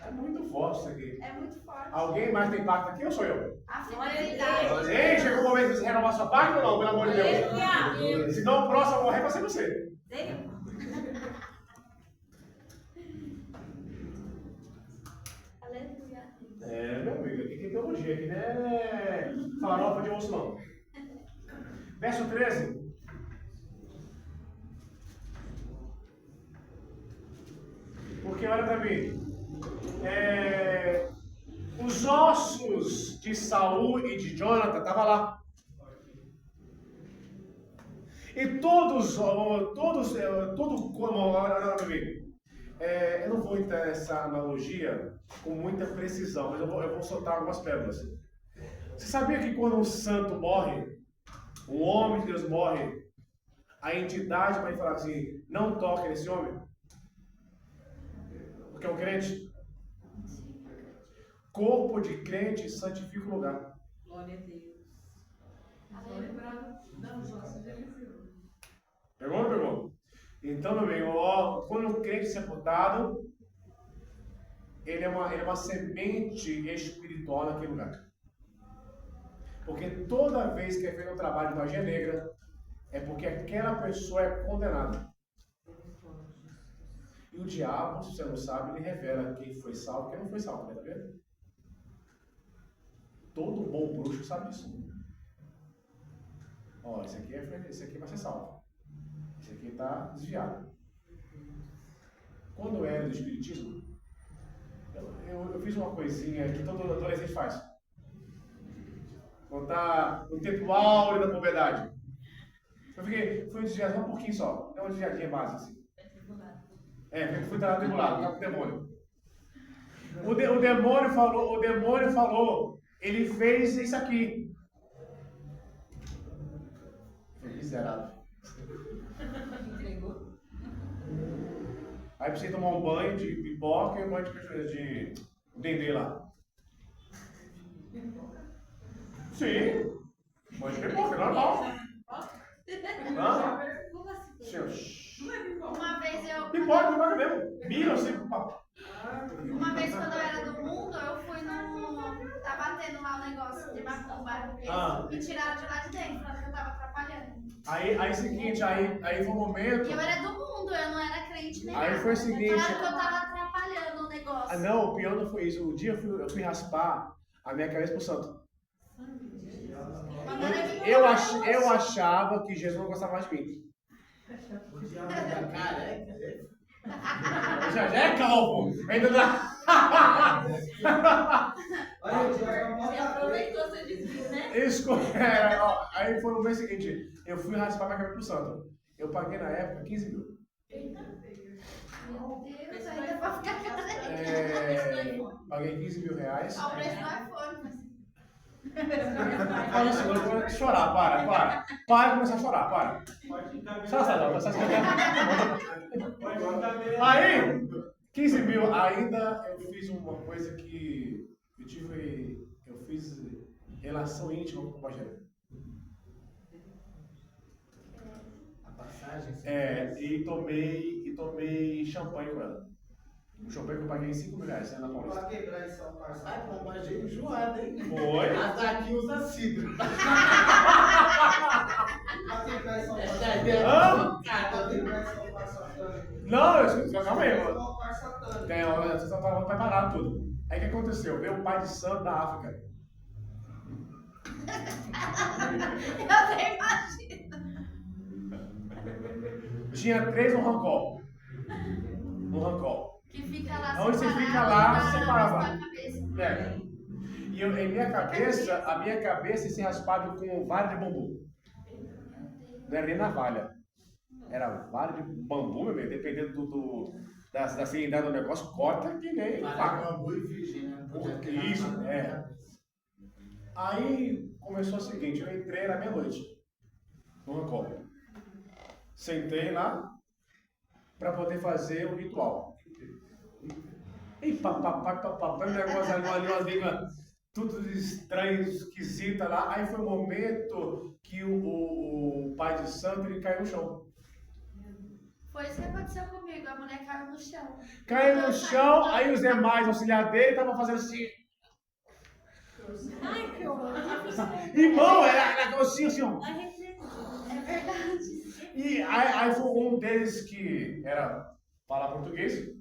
É muito forte isso aqui. É muito forte. Alguém mais tem pacto aqui ou sou eu? A Glória a fidelidade. Ei, chegou o momento de você renovar sua pacto ou não? Pelo amor de Deus. Aleluia. Senão o próximo a morrer vai ser você. Aleluia. É, meu amigo, aqui tem teologia, aqui não é farofa de osso não. Verso 13. Porque olha para mim. Os ossos de Saul e de Jonathan estavam lá. E todos como olha para mim. Eu não vou entrar nessa analogia com muita precisão, mas eu vou soltar algumas pérolas. Você sabia que quando um santo morre, um homem de Deus morre, a entidade vai falar assim, não toque nesse homem? Porque é um crente. Corpo de crente santifica o lugar. Glória a Deus. Pegou ou não pegou? Então, meu amigo, quando o crente é sepultado, ele é uma semente espiritual naquele lugar. Porque toda vez que é feito um trabalho de magia negra, é porque aquela pessoa é condenada. E o diabo, se você não sabe, ele revela quem foi salvo e quem não foi salvo, tá vendo? Todo bom bruxo sabe disso. Ó, esse aqui vai ser salvo. Esse aqui está desviado. Quando eu era do Espiritismo, eu fiz uma coisinha que todo adolescente faz. Quando tá no tempo áureo da puberdade. Fui desviado um pouquinho só. É uma desviadinha básica assim. Fui tribulado, tá com o demônio. O demônio falou, ele fez isso aqui. Foi miserável. Entregou? Aí precisei tomar um banho de pipoca e um banho de dendê lá. Sim. Banho de pipoca, normal. Não? Uma vez eu. Pipoca mesmo. Mira assim. Uma vez quando eu era do mundo, eu fui no. Tava tendo lá um negócio de macumba. Eles me tiraram de lá de dentro, falando que eu tava atrapalhando. Aí seguinte, aí foi um momento. E eu era do mundo, eu não era crente nem Aí nada. foi o seguinte. Falaram que eu tava atrapalhando o negócio. Não, o pior não foi isso. O dia eu fui raspar a minha cabeça pro santo. Eu achava que Jesus não gostava mais de mim. Já é calvo. Ainda dá. Olha, Você aproveitou seu desvio, né? Aí foi no mês seguinte. Eu fui raspar minha cabeça pro santo. Eu paguei na época 15 mil. Meu Deus, ainda pra ficar careca. Paguei 15 mil reais. Ao preço do iPhone, mas. Fala assim, eu vou chorar, para. Para de começar a chorar, para. Pode encaminhar. Pode encaminhar. Aí, 15 mil, ainda eu fiz uma coisa que eu fiz relação íntima com o Rogério. A passagem. E tomei champanhe com ela. O champanhe que eu paguei 5 mil reais, na Paulista. Pra quebrar essa parte. Vai, pô, mas é enjoada, hein? Foi? As daqui usa cidro. Pra quebrar essa parte. Essa ideia Hã? é cara, Pra viu? quebrar essa parte. Não, calma aí, mano. satânico. Você estava preparado tudo. Aí o que aconteceu? Veio o pai de santo da África. Eu até imagino. Tinha 3 no rancor. No rancor. Que fica lá Onde você separado, fica lá, na separava. sua cabeça. É. E em minha cabeça se raspado com vara de bambu. Não era nem navalha. Era vara de bambu, meu bem, dependendo da afinidade do negócio, corta que nem faca. Bambu e virgem, né? Não podia ter Isso, nada na é. cabeça. Aí começou o seguinte, eu entrei, era meia-noite, no rancor. Sentei lá para poder fazer o ritual. E papapá, negócio ali, umas línguas tudo estranho, esquisita lá. Aí foi o momento que o pai de santo ele caiu no chão. Foi isso que aconteceu comigo, a mulher caiu no chão. Caiu no chão, aí os demais auxiliares dele estavam fazendo assim. Ai, que horror. Irmão, era assim, ó. É verdade. E aí foi um deles que era falar português.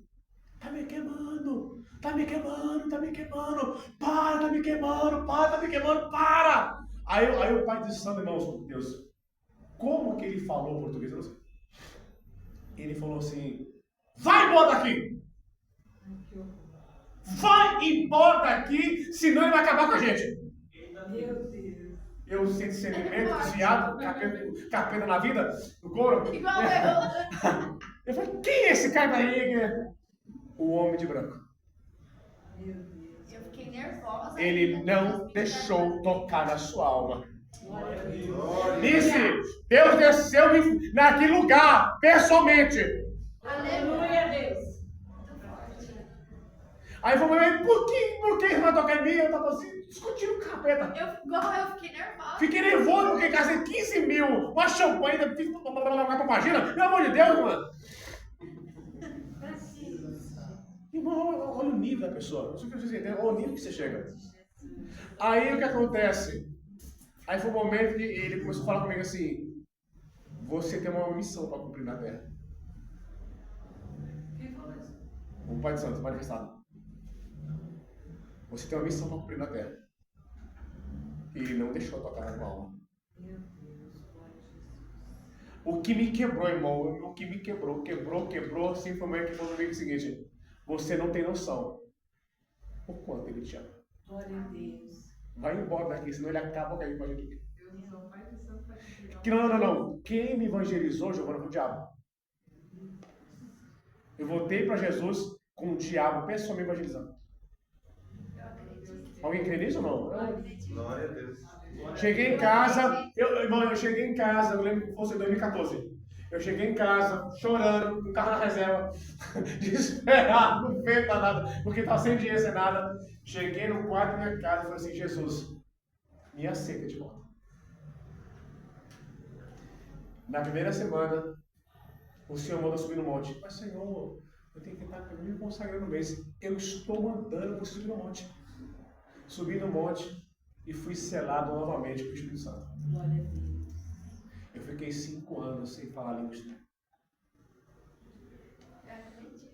Tá me queimando, tá me queimando, tá me queimando. Para, tá me queimando, para, tá me queimando, para. Aí o pai de santo, irmãos, Deus, como que ele falou português? Eu não sei. Ele falou assim, vai embora daqui. Vai embora daqui, senão ele vai acabar com a gente. Meu Deus. Eu sinto sentimento, desviado, capeta na vida, no couro. Igual eu. Eu falei, quem é esse cara aí? O homem de branco. Meu Deus. Eu fiquei nervosa. Ele não deixou tocar na sua alma. Glória a Deus. Disse, Deus desceu naquele lugar, pessoalmente. Aleluia, Deus. Aí foi por que vai tocar em mim? Eu tava assim, discutindo com o capeta. Eu fiquei nervosa. Fiquei nervoso porque gastei 15 mil, uma champanhe, fiz propaganda. Pelo amor de Deus, mano. Irmão, olha o nível da pessoa. Não sei o que vocês entendem, olha o nível que você chega. Aí o que acontece? Aí foi o momento que ele começou a falar comigo assim: você tem uma missão para cumprir na terra. Quem falou isso? O Pai de Santo, manifestado. Você tem uma missão para cumprir na terra. E ele não deixou tocar na minha alma. Meu Deus, glória a Jesus. O que me quebrou, irmão, o que me quebrou, assim foi o momento que falou comigo o seguinte: você não tem noção o quanto ele te ama. Glória a Deus. Vai embora daqui, senão ele acaba com a gente aqui. Deus é o Pai do Santo para te Que não. Quem me evangelizou, Giovana, foi o diabo. Eu voltei para Jesus com o diabo pessoalmente evangelizando. Eu acredito. Alguém crê nisso ou não? Eu acredito. Glória a Deus. Cheguei em casa, eu cheguei em casa, eu lembro que fosse em 2014. Eu cheguei em casa, chorando, com o carro na reserva, desesperado, não feito nada, porque estava sem dinheiro, sem nada. Cheguei no quarto da minha casa e falei assim: Jesus, me aceita de volta. Na primeira semana, o Senhor mandou subir no monte. Mas, Senhor, eu tenho que estar me consagrando mesmo. Eu estou mandando você subir no monte. Subi no monte e fui selado novamente com o Espírito Santo. Glória a Deus. Eu fiquei 5 anos sem falar língua estranha. Eu acredito.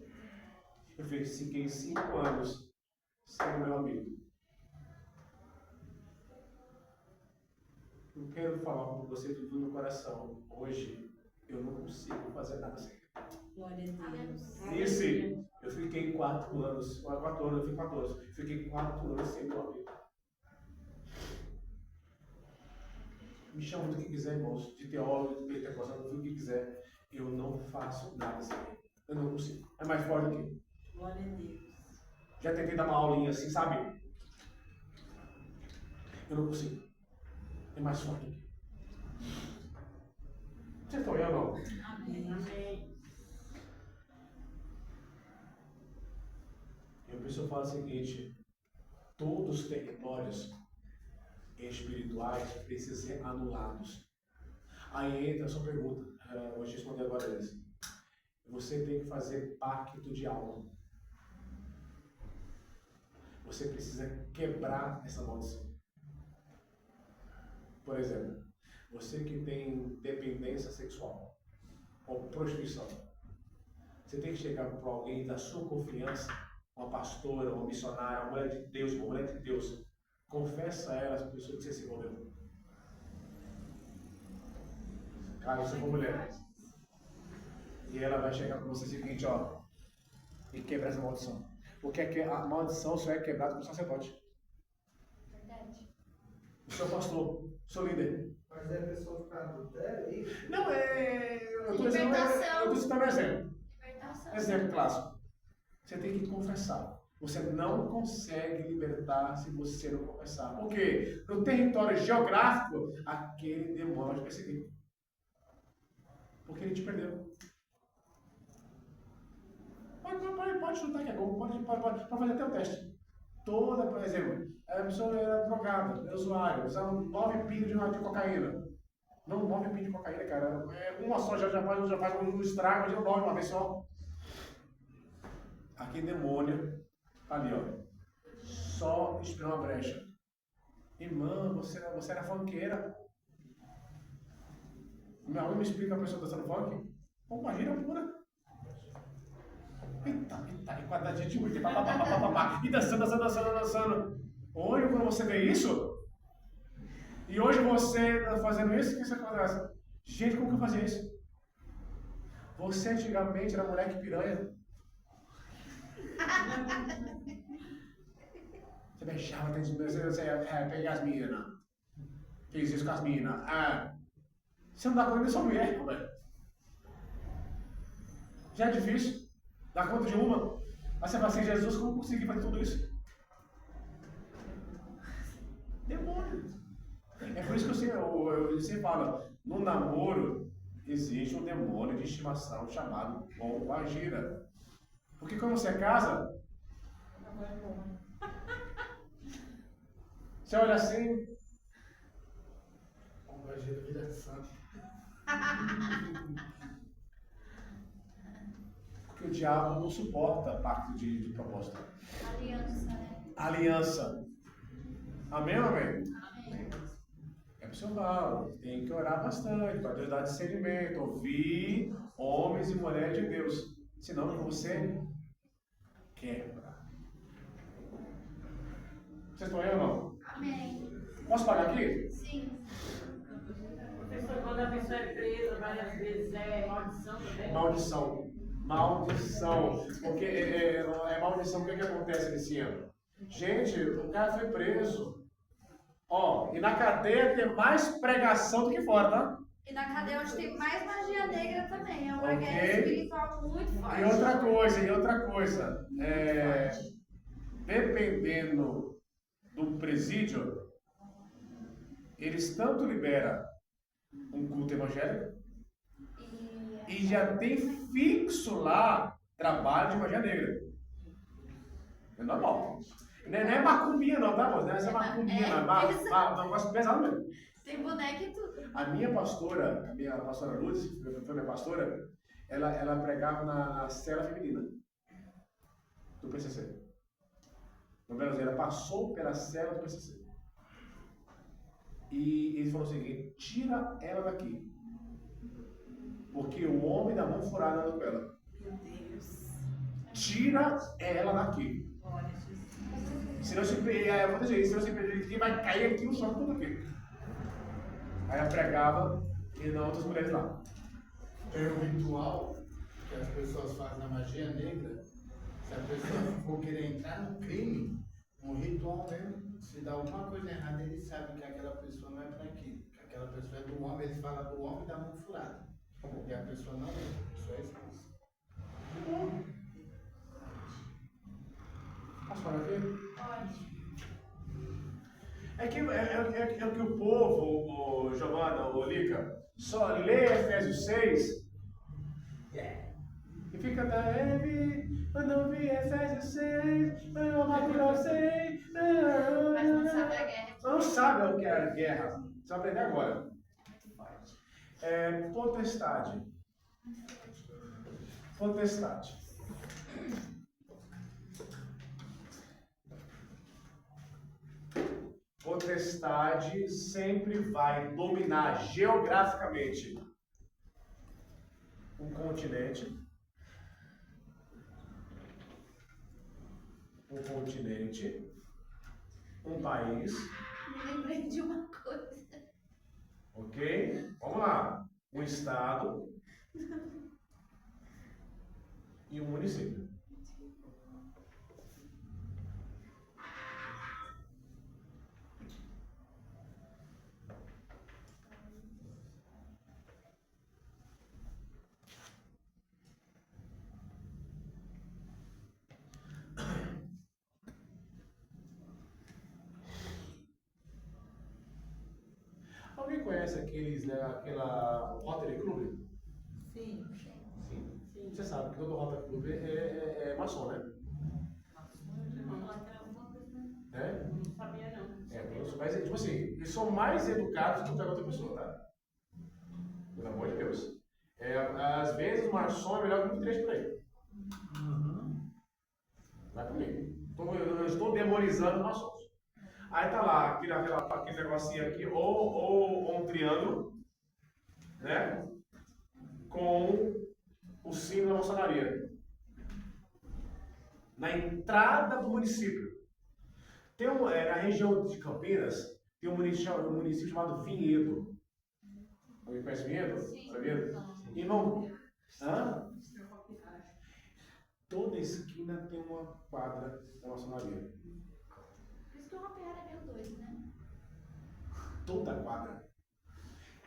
Eu fiquei 5 anos sem o meu amigo. Eu quero falar com você tudo no coração. Hoje, eu não consigo fazer nada sem ele. Glória a Deus. Nesse, eu fiquei 4 anos. 4 anos, eu fiquei 14. Fiquei 4 anos sem meu amigo. Me chama do que quiser, irmãos. De teólogo, de pentecostal, do que quiser. Eu não faço nada sem ele. Eu não consigo. É mais forte do que eu. Glória a Deus. Já tentei dar uma aulinha assim, sabe? Eu não consigo. É mais forte do que eu. Vocês estão vendo ou não? Amém. E a pessoa fala o seguinte: todos os territórios espirituais precisam ser anulados. Aí entra a sua pergunta, vou te responder agora essa. Você tem que fazer pacto de alma. Você precisa quebrar essa maldição. Por exemplo, você que tem dependência sexual ou prostituição, Você tem que chegar para alguém da sua confiança, uma pastora, uma missionária, uma mulher de Deus, uma mulher de Deus. Confessa a ela as pessoas que você se envolveu. Cara, você for mulher. E ela vai chegar para você o seguinte, ó, e quebra essa maldição. Porque a maldição só é quebrada com o sacerdote. Verdade. O seu pastor, o seu líder. Mas é a pessoa ficar adultério, é isso? Não, eu estou Libertação. citando um exemplo. Libertação. Exemplo clássico. Você tem que confessar. Você não consegue libertar se você não confessar. Por quê? No território geográfico, aquele demônio vai te perseguir. Porque ele te perdeu. Pode chutar que é gol, pode fazer até o teste. Toda, por exemplo, a pessoa era drogada, era usuário, usava 9 pinos de cocaína. Não, 9 pinos de cocaína, cara. Uma só já faz um estrago, mas 9 uma vez só. Aquele demônio, ali, ó. Só esperou uma brecha. Irmã, você era funkeira. Minha mãe me explica a pessoa dançando funk. Uma gira pura. Eita, e quadradinha de muito. E dançando. Hoje, quando você vê isso, e hoje você tá fazendo isso, o que você acontece? Gente, como que eu fazia isso? Você antigamente era moleque piranha. Você beijava, você ia pegar as meninas. Fez isso com as meninas. Você não dá conta dessa mulher, velho. Já é difícil. Dá conta de uma. Aí você fala assim, Jesus, como eu consegui fazer tudo isso? Demônio. É por isso que eu sempre falo, no namoro existe um demônio de estimação chamado pombagira. Porque quando você casa, você olha assim, Pombagira vira santo. porque o diabo não suporta pacto de proposta. Aliança, né? Aliança. Amém ou amém? Amém. É por isso que eu falo, tem que orar bastante, para Deus dar discernimento, ouvir homens e mulheres de Deus. Senão você quebra. Vocês estão aí ou não? Amém. Posso pagar aqui? Sim. Professor, quando a pessoa é presa várias vezes, é maldição também? Maldição. Maldição. Porque é maldição. O que acontece nesse ano? Gente, o cara foi preso. Ó, e na cadeia tem mais pregação do que fora, tá? E na cadeia hoje tem mais magia negra também. É uma Ok. guerra espiritual muito forte. E outra coisa, dependendo do presídio, eles tanto liberam um culto evangélico e já tem fixo lá trabalho de magia negra. É normal. Não é macumbinha não, tá, moço? Não é essa macumbinha, não. É um negócio pesado mesmo. Tem boneca e tudo. A minha pastora Lourdes, que foi minha pastora, ela pregava na cela feminina do PCC. No Brasil, ela passou pela cela do PCC. E eles falaram o seguinte, tira ela daqui. Porque o homem da mão furada anda com ela. Meu Deus. Tira ela daqui. Olha, Jesus. Senão se perder, quem vai cair aqui, o chão tudo aqui. Aí ela pregava e não outras mulheres lá. Tem um ritual que as pessoas fazem na magia negra. Se a pessoa for querer entrar no crime, um ritual mesmo, se dá alguma coisa errada, eles sabem que aquela pessoa não é para aquilo. Que aquela pessoa é do homem, eles falam do homem da mão furada. E a pessoa não é, só é expulsa. Posso falar aqui? Pode. É que o povo, o Giovana, o Lica, só lê Efésios 6 e fica quando eu vi Efésios 6, eu matou 6. Mas não sabe a guerra. Não sabe o que é a guerra. Você vai aprender agora. Muito forte. Potestade. Potestade. Potestade sempre vai dominar geograficamente um continente um continente, um país, Me lembrei de uma coisa. ok? Vamos lá. Um estado e um município. Alguém conhece aquela Rotary Club? Sim. Sim. Você sabe que todo Rotary Club é maçom, né? É? Não sabia, não. Mas, tipo assim, eles são mais educados do que qualquer outra pessoa, tá? Pelo amor de Deus. Às vezes o maçom é melhor que um trecho por aí. Vai comigo. Eu estou demonizando maçons. Aí tá lá, aquele negocinho aqui, ou um triângulo, né? Com o símbolo da maçonaria. Na entrada do município. Tem na região de Campinas, tem um município chamado Vinhedo. Alguém conhece Vinhedo? Sim. Vinhedo? Irmão, toda esquina tem uma quadra da maçonaria. Por isso que o Rapiara é meio doido, né? Toda quadra.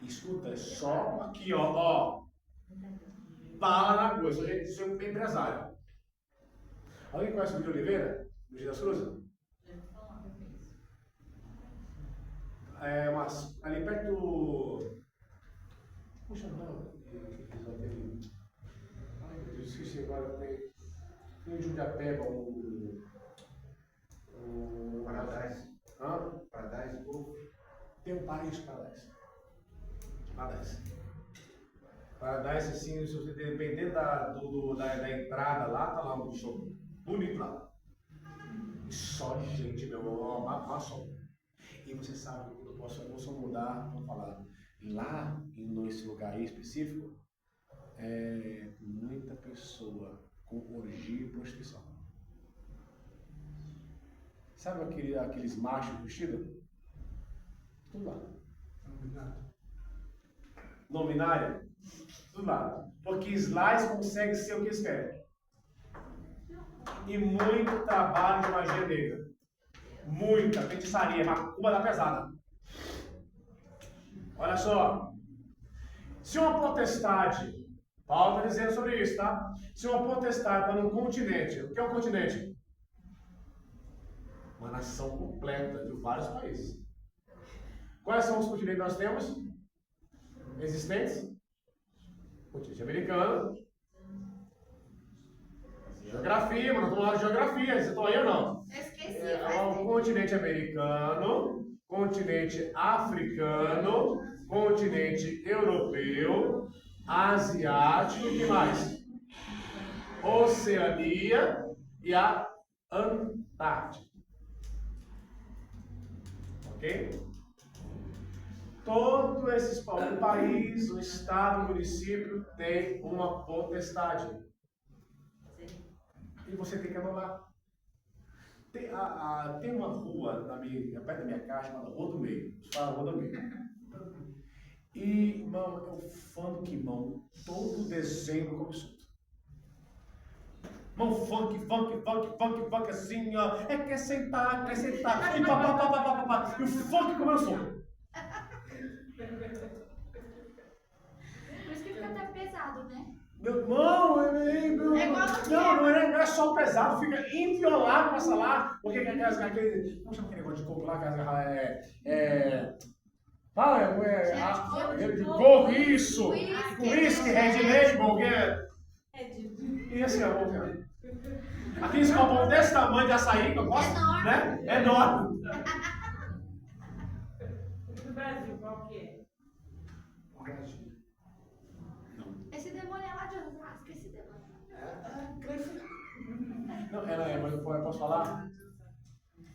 Escuta, é só aqui, ó. Bala na coisa. Eu sou um empresário. Alguém conhece o Vídeo Oliveira? Do Gil das Cruzes? Ali perto do. Puxa, não. Ai, meu Deus, esqueci agora. Tem em Jundiapeba Paradise. Hã? Paradise Golf. Tem um Paradise. Paradise, assim, dependendo da entrada lá, tá lá um show bonito lá. E só gente, meu, maçom. E você sabe que quando eu posso mudar, vamos falar, lá nesse lugar aí específico, muita pessoa com orgia e prostituição. Sabe aqueles machos vestidos? Tudo lá. Nominária? Tudo lá. Porque lá eles conseguem ser o que eles querem. E muito trabalho de magia negra. Muita feitiçaria, macumba da pesada. Olha só. Se uma potestade, Paulo está dizendo sobre isso, tá? Se uma potestade está num continente, o que é um continente? Uma nação completa de vários países. Quais são os continentes que nós temos? Existentes? Continente americano. Geografia, mano, estamos lá de geografia. Vocês estão aí ou não? Eu esqueci. O continente americano, continente africano, continente europeu, asiático e o que mais? Oceania e a Antártida. Ok? Todo o país, o estado, o município tem uma potestade. E você tem que anular. Tem uma rua perto da minha casa chamada Rua do Meio. Fala Rua do Meio. E, irmão, é o funk, irmão. Todo dezembro como solto. Irmão, funk, assim, ó. Quer sentar. E pá. E o funk como eu sou. Por isso que fica até pesado, né? Meu irmão, não é só pesado, fica inviolável passar lá, porque aquele. Como chama aquele negócio de coco lá? De coco, isso! Whisky, Red Label, que é. E assim, ó, aqueles copos desse tamanho de açaí que eu gosto, né? É enorme. No Brasil, qual que é? Esse demônio é lá de Osasco, esse demônio. Não, mas eu posso falar?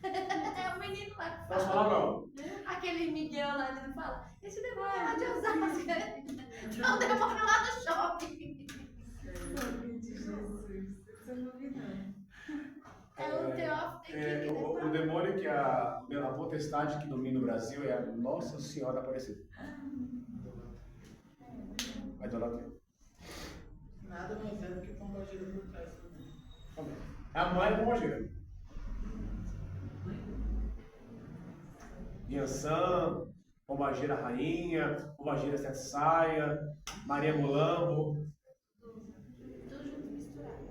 É o menino lá que Posso fala. falar, não? Aquele Miguel lá, ele fala, esse demônio é lá de Osasco. É um demônio lá do shopping. É o ter off, tem que ir, o demônio que a potestade que domina o Brasil é a Nossa Senhora Aparecida. A idolatria. Nada mais é do que pombagira por trás. É a mãe pombagira. Yansan, pombagira rainha, pombagira sete saia, Maria Mulambo. Tudo junto misturado.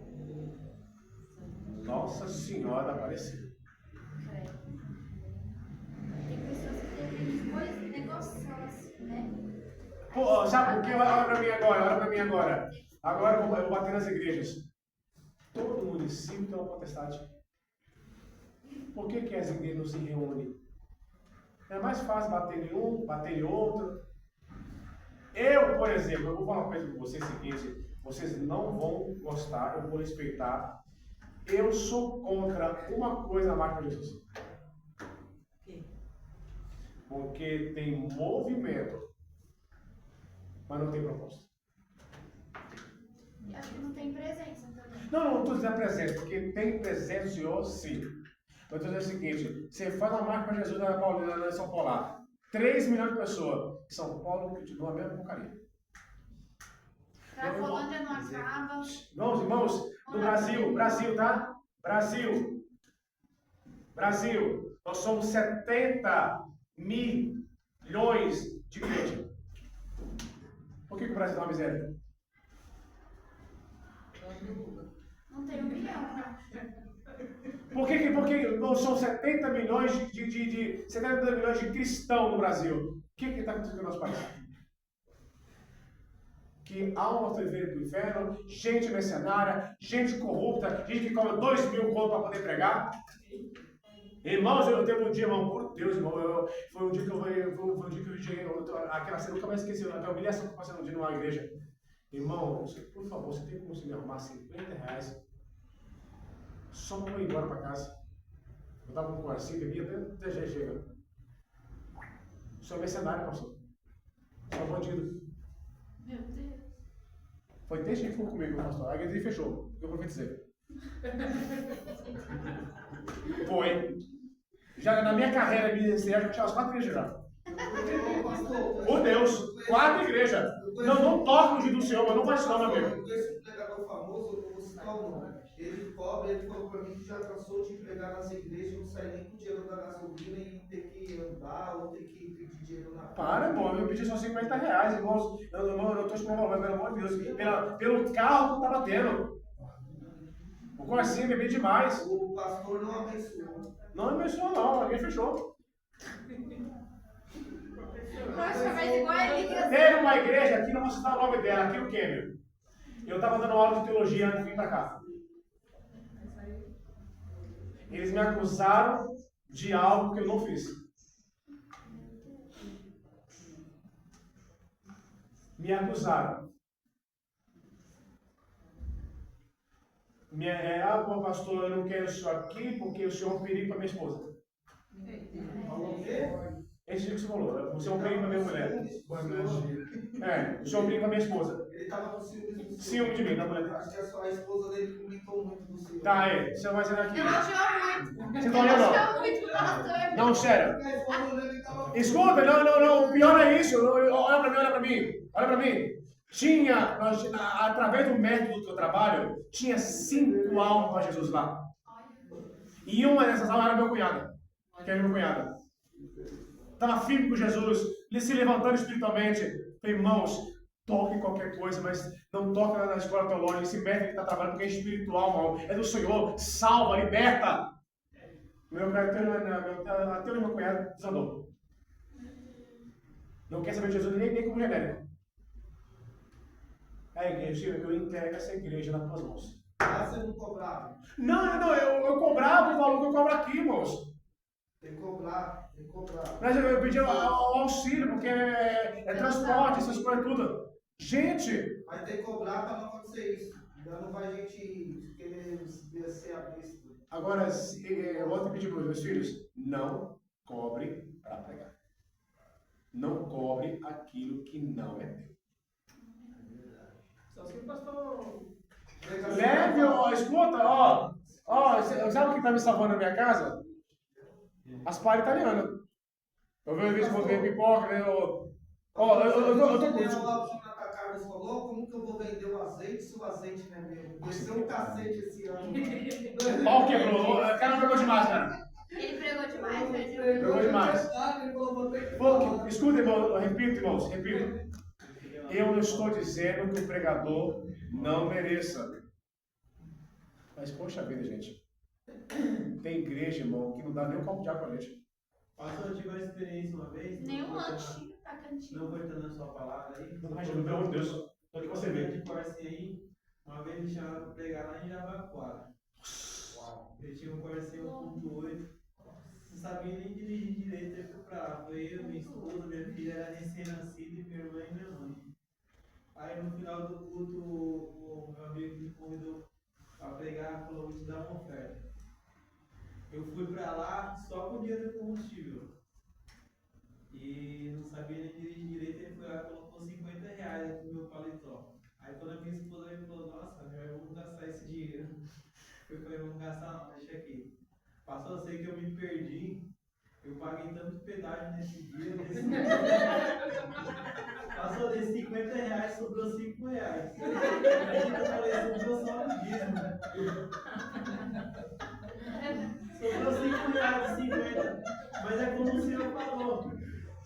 Nossa Senhora Aparecida. Tem pessoas que têm coisas, negócio assim, né? Pô, sabe por quê? Olha pra mim agora. Agora eu vou bater nas igrejas. Todo município tem uma potestade. Por que as igrejas não se reúnem? É mais fácil bater em um, bater em outro. Eu, por exemplo, eu vou falar uma coisa com vocês, seguinte, vocês não vão gostar, eu vou respeitar. Eu sou contra uma coisa mais para Jesus. Porque tem movimento, mas não tem propósito. E acho que não tem presença também. Não estou dizendo presença, porque tem presença do Senhor, sim. Eu estou dizendo o seguinte, você faz uma marca para Jesus na Paulina, na São Paulo, 3 milhões de pessoas. São Paulo continua a mesma porcaria. Cracolândia não acaba. Vamos, irmãos, do Brasil, tá? Brasil, nós somos 70 milhões de crentes. Por que o Brasil é uma miséria? Não tem 1 milhão, né? Porque nós somos 70 milhões 70 milhões de cristãos no Brasil? O que está acontecendo no nosso país? Que almas estão indo para o inferno, gente mercenária, gente corrupta, gente que cobra 2 mil contos para poder pregar. Irmãos, eu teve um dia, irmão, por Deus, irmão, foi um dia que eu cheguei, aquela cena, eu nunca mais esqueci, a humilhação que eu passei um dia numa igreja. Irmão, por favor, você tem como você me arrumar R$50 só para eu ir embora para casa? Eu estava com um coração, bebia até já chega. Sou mercenário, pastor. Sou bandido. Meu Deus. Foi desde que ficou comigo, pastor. A igreja fechou, porque eu profetizei. Foi. Já na minha carreira ministerial, já tinha umas 4 igrejas já. Por Deus, 4 igrejas. Não toca no dia do Senhor, mas não faz isso não, meu amigo. Esse pregador famoso, eu vou citar o nome. Ele cobra, ele falou para mim que já cansou de pregar nas igrejas, não sai nem com o dinheiro da gasolina e ter que andar ou ter que pedir dinheiro na Para, irmão, eu pedi só R$50, irmãos. Eu não estou explorando, pelo amor de Deus. Pelo carro que tá batendo. O Corsinha bebeu demais. O pastor não abençoou. Não abençoou, não, alguém fechou. Nossa, mas igual a igreja. Teve uma igreja aqui, não vou citar o nome dela, aqui no Quêmio. Eu estava dando aula de teologia antes de vir para cá. Eles me acusaram de algo que eu não fiz. Me acusaram. Pastor, eu não quero isso aqui porque o senhor é um perigo para minha esposa. Falou o quê? Esse que você falou, você é um perigo para minha mulher. O senhor é um perigo para minha esposa. Ele estava com ciúme. Ciúme de mim, da mulher. Acho que a esposa dele comentou muito do senhor. Tá, você vai ser daqui. Elogiou muito. Você tá olhando? Elogiou muito o pastor. Não, sério. A esposa dele estava. Escuta, não, o pior é isso. Olha pra mim. Tinha, através do método do trabalho, tinha 5 almas para Jesus lá. E uma dessas almas era meu cunhado. Que era meu cunhado. Estava firme com Jesus, ele se levantando espiritualmente. Irmãos, toque qualquer coisa, mas não toque na escola teológica. Esse método que está trabalhando porque é espiritual, irmão. É do Senhor. Salva, liberta. Até o meu cunhado desandou. Não quer saber de Jesus nem como genérico. A igreja, eu entrego essa igreja nas tuas mãos. Ah, você não cobrava? Não, eu cobrava o valor que eu cobro aqui, irmãos. Tem que cobrar. Mas eu pedi auxílio, porque é transporte, essas coisas tudo. Gente! Mas tem que cobrar para não acontecer isso. Já não vai gente querer ser a besta. Agora, eu vou pedir para os meus filhos, não cobre para pregar. Não cobre aquilo que não é teu. Só se o pastor. Leve, escuta, Ó, sabe o que tá me salvando na minha casa? As palhas italianas. Eu vejo vídeo com pipoca, né? Ó, eu tô Tem com. lá o Jonathan Carlos falou, como que eu vou vender o azeite se o azeite não é meu? Desceu um cacete esse ano. Pau quebrou. O cara pegou demais, cara. Ele pregou demais, mas eu... Pegou demais. Ele falou, vou ter que Pô, escuta, irmão, eu repito, irmãos, repito. Eu não estou dizendo que o pregador não mereça. Mas, poxa vida, gente. Tem igreja, irmão, que não dá nem um copo de água pra gente. Pastor, eu tive uma experiência uma vez. Nenhum lanche tá cantinho. Não cortando a sua palavra aí. Mas, pelo amor de Deus, o que você vê? De Corsinha aí, uma vez me chamaram para pregar lá em Jabaquara. Eu tinha um Corsinha 1.8. Não sabia nem dirigir direito, eu fui pra lá. Foi eu, minha esposa, minha filha era recém-nascida e minha irmã e minha mãe. Aí no final do culto, o meu amigo me convidou para pregar, falou, vou te dar uma oferta. Eu fui pra lá só com dinheiro de combustível. E não sabia nem dirigir direito, ele foi lá e colocou R$50 no meu paletó. Aí quando a minha esposa me falou, nossa, vamos gastar esse dinheiro. Eu falei, vamos gastar não, deixa aqui. Passou a ser que eu me perdi, eu paguei tanto pedágio nesse dia, passou desses R$50, sobrou R$5. Aí eu falei, sobrou só no dízimo. Sobrou R$5,50. Mas é como o senhor falou.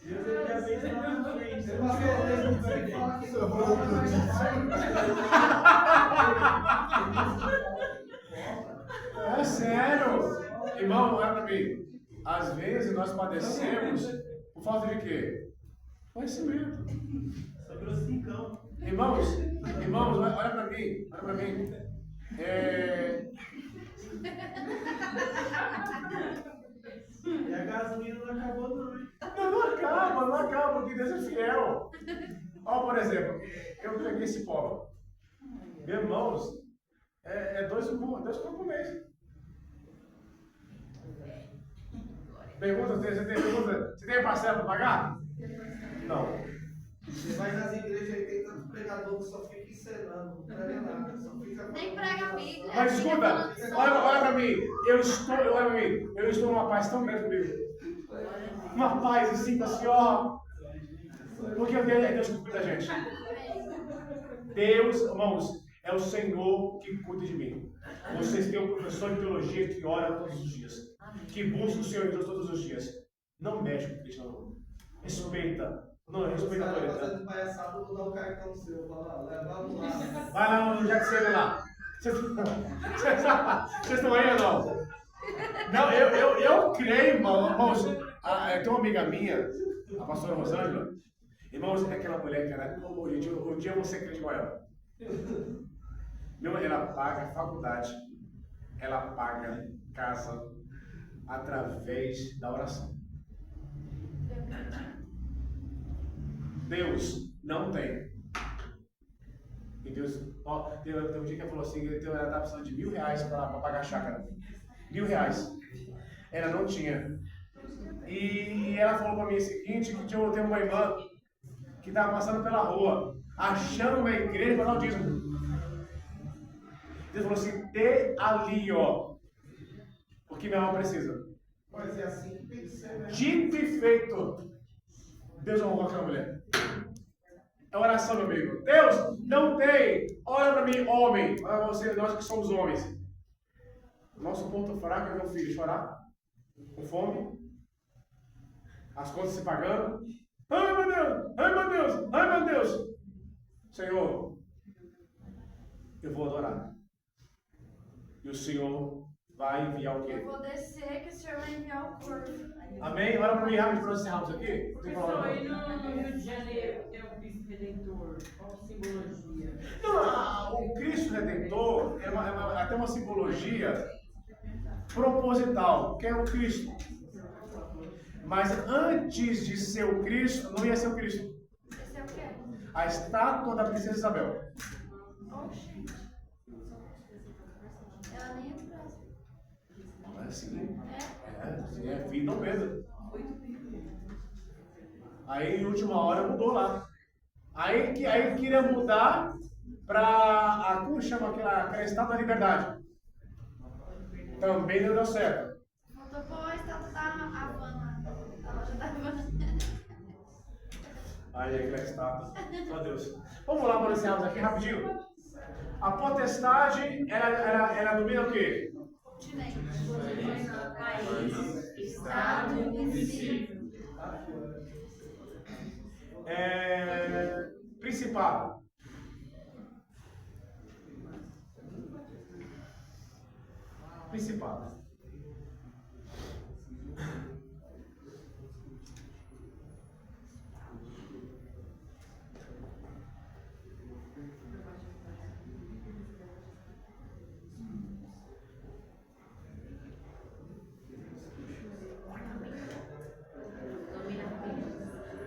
Deus ele já fez lá na frente. Você passou mesmo que fala que sobrou, É sério. Irmão, não é pra mim. Às vezes nós padecemos por falta de quê? Conhecimento. Sobrou 5. Irmãos, olha pra mim. Olha pra mim. E a gasolina não acabou não, hein? Não acaba, porque Deus é fiel. Ó, por exemplo, eu peguei esse pobre. Meus irmãos, é 2 por mês. Pergunta, você tem parcela para pagar? Não. Você vai nas igrejas e tem tanto pregador que só fica encenando, não prega nada, só fica... Nem prega a Bíblia. Mas escuta, olha pra mim, eu estou numa paz tão grande comigo. Uma paz assim, assim, ó. Porque Deus que cuida da gente. Deus, irmãos, é o Senhor que cuida de mim. Vocês têm um professor de teologia que ora todos os dias, que busca o Senhor Deus todos os dias. Não mexe com o cristão. Respeita. Não, respeita a autoridade. Fazendo palhaçada, eu vou dar o cartão seu, fala, leva lá. Vai lá no Jack Saber lá. Vocês estão aí ou não? Não, eu creio, irmãos. Tem uma amiga minha, a pastora Rosângela. Irmãos, é aquela mulher que era. Um dia eu vou ser crente igual ela. Ela paga faculdade, ela paga casa através da oração. Deus não tem. E Deus, ó, tem um dia que ela falou assim, ela estava precisando de R$1.000 para pagar a chácara. R$1.000. Ela não tinha. E ela falou para mim o seguinte, que eu tenho uma irmã que estava passando pela rua, achando uma igreja para dar o dízimo. Deus falou assim, dê ali, ó. Porque minha irmã precisa. Mas é assim que tem que ser, né? Dito e feito. Deus honrou aquela mulher. É oração, meu amigo. Deus não tem. Olha para mim, homem. Olha você, nós que somos homens. Nosso ponto fraco é ver o filho chorar, com fome, as contas se pagando. Ai meu Deus, ai meu Deus, ai meu Deus. Senhor, eu vou adorar. E o Senhor vai enviar o quê? Eu vou descer que o Senhor vai enviar o corpo. Amém? Olha para mim rápido para encerrarmos aqui. Pessoal, aí no Rio de Janeiro tem o Cristo Redentor. Qual a simbologia? Não, o Cristo Redentor é até uma simbologia proposital, que é o Cristo. Mas antes de ser o Cristo, não ia ser o Cristo. Esse é o quê? A estátua da princesa Isabel. Oxi. Ela nem é do Brasil. Não é assim. É filho de Dom Pedro. Aí, em última hora, mudou lá. Aí queria mudar para como chama aquela estátua da liberdade. Também não deu certo. Faltou pôr a estátua da Havana. Da loja da Havana. Aí, aquela estátua. Só Deus. Vamos lá para encerrarmos aqui rapidinho. A potestade, ela domina o quê? Continente. País, Estado, município. Principado. Principado.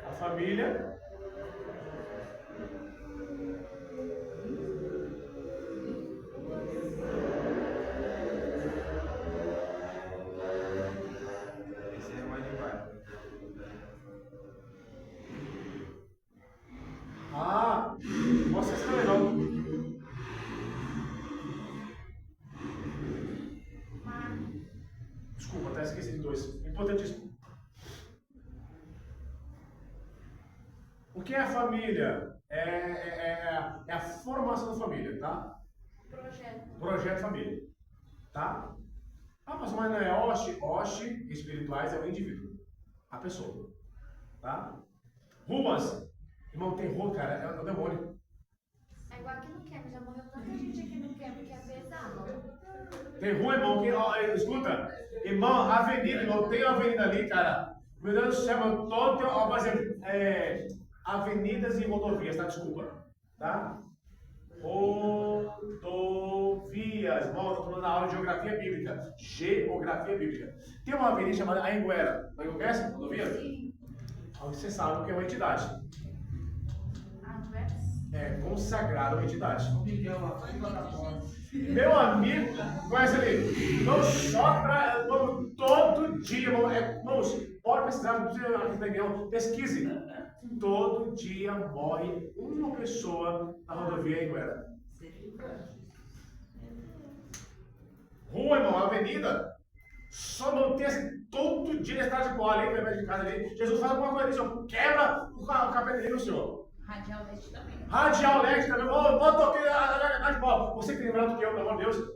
A família. Esse é mais devagar. Ah, posso escrever não. Desculpa, até esqueci de dois. Importantíssimo. O que é a família? É a formação da família, tá? Projeto. Projeto família, tá? Ah, mas não é Oxe espirituais é o indivíduo, a pessoa, tá? Ruas, irmão, terror, cara, é o demônio. É igual aqui no camp, já morreu tanta gente aqui no camp que é pesado. Terror, irmão, escuta, irmão, avenida, irmão, tem uma avenida ali, cara. Meu Deus do céu, eu tô, por exemplo, avenidas e rodovias, tá? Desculpa, tá? Rodovias, irmão, eu tô falando na aula de geografia bíblica. Geografia bíblica. Tem uma avenida chamada Anhanguera. Não conhece? Rodovia? Sim. Você sabe o que é uma entidade. Adverso. É consagrada uma entidade. O Miguel lá, fica na porta. Meu amigo, conhece ali? Não só todo dia, irmão. Irmãos, pode pesquisar, não precisa aqui da reunião, pesquise. Todo dia morre uma pessoa na rodovia Anhanguera. Rua, irmão, avenida. Só não tem assim, todo dia na estrada de bola ali, perto de casa ali. Jesus faz alguma coisa ali, senhor. Quebra o capeteiro, senhor. Radial Leste também. Radial Leste também. Bota aqui na de bola. Você que tem lembrado do que eu, pelo amor de Deus.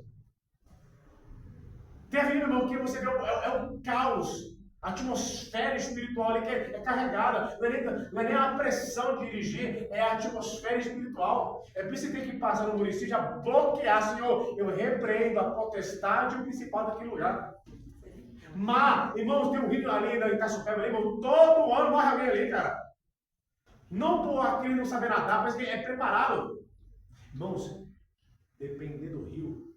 Tem a ver, irmão, que você vê é o caos. A atmosfera espiritual ali que é carregada. Não é nem a pressão de dirigir, é a atmosfera espiritual. É por isso que tem que passar no município, já bloquear, Senhor. Eu repreendo a potestade e o principal daquele lugar. Mas, irmãos, tem um rio ali em Itaçupeba, ali, irmão, todo ano morre alguém ali, cara. Não por aquele não saber nadar, mas que é preparado. Irmãos, depender do rio,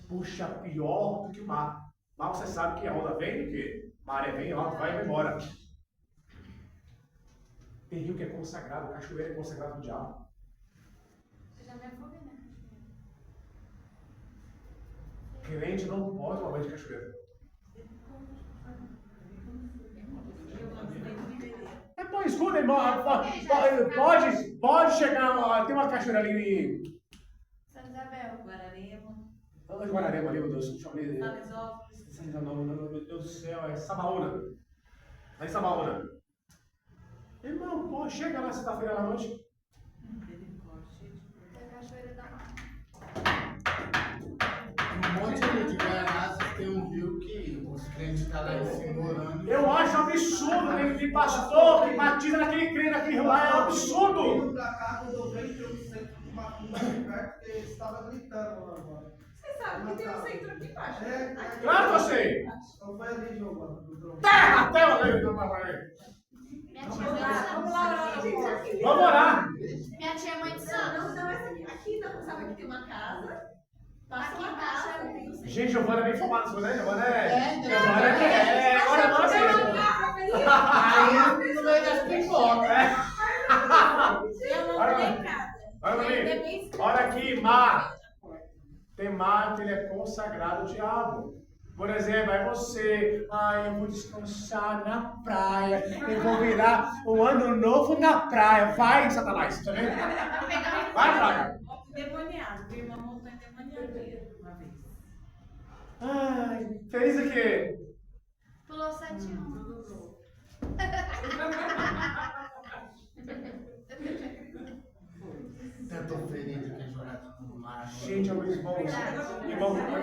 puxa pior do que o mar. Mas você sabe que a onda vem do quê? Maré vem, ó, vai e vai embora. Tem rio que é consagrado, cachoeira é consagrado do diabo. Eu já me afoguei, né? Crente não pode tomar banho de cachoeira. Então escuta, irmão, pode chegar, tem uma cachoeira ali em Santa Isabel. Guararema, Guararema ali, meu Deus, chamei. Salesópolis. Não, meu Deus do céu, é Sabaúna. Lá em Sabaúna. Irmão, pô, chega lá sexta-feira à noite. Da Cachoeira da Mata. Um monte ali de Guaianazes tem um rio que os crentes estão lá em cima orando. Eu acho absurdo aquele pastor que batiza naquele crente, naquele rio lá, é um absurdo. Vindo pra cá, quando eu venho, tem um centro de macumba aqui perto, porque eles estavam gritando lá agora. Você sabe que tem um centro aqui embaixo. É, Claro que eu sei. então foi ali, Giovana, do drone. Terra, até o Minha tia é mãe de Vamos lá, santo. gente. Vamos orar. Minha tia é mãe de Não, santo. não, essa aqui. Aqui, não, sabe que tem uma casa. Passa Aqui uma embaixo casa, é tem um centro. Gente, Giovana é bem formada, né? Giovana Agora assim. Aí no meio das pipocas. Eu não Olha, tenho casa. olha pra mim. Olha aqui, mar. Tem mar que ele é consagrado ao diabo. Por exemplo, aí você, eu vou descansar na praia, eu vou virar um ano novo na praia. Vai, Satanás, tá vendo? Vai, praia. Demoniado, minha irmã montou endemoniadeira. Uma vez. Ai, fez o quê? Pulou 7-1. Tanto ferido que é jogado no mar. Gente, irmão,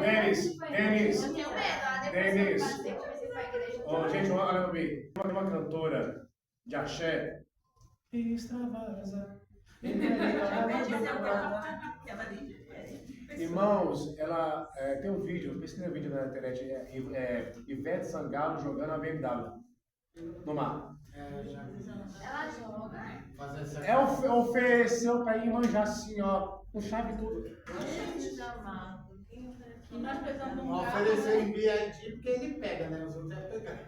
Denis. Eu tenho medo, depois Denis. eu passei pra você pra igreja. Ó, gente, olha pra mim. Tem uma cantora de axé. Extravasa. Irmãos, ela tem um vídeo, pesquisa um vídeo na internet, Ivete Sangalo jogando a BMW no mar. Ela joga. Fazer essa... Ofereceu pra ir manjar assim, ó, com chave e tudo. Jesus amado. E nós precisamos de um Não carro, oferecer né? em BID porque ele pega, né? Os outros é pegar.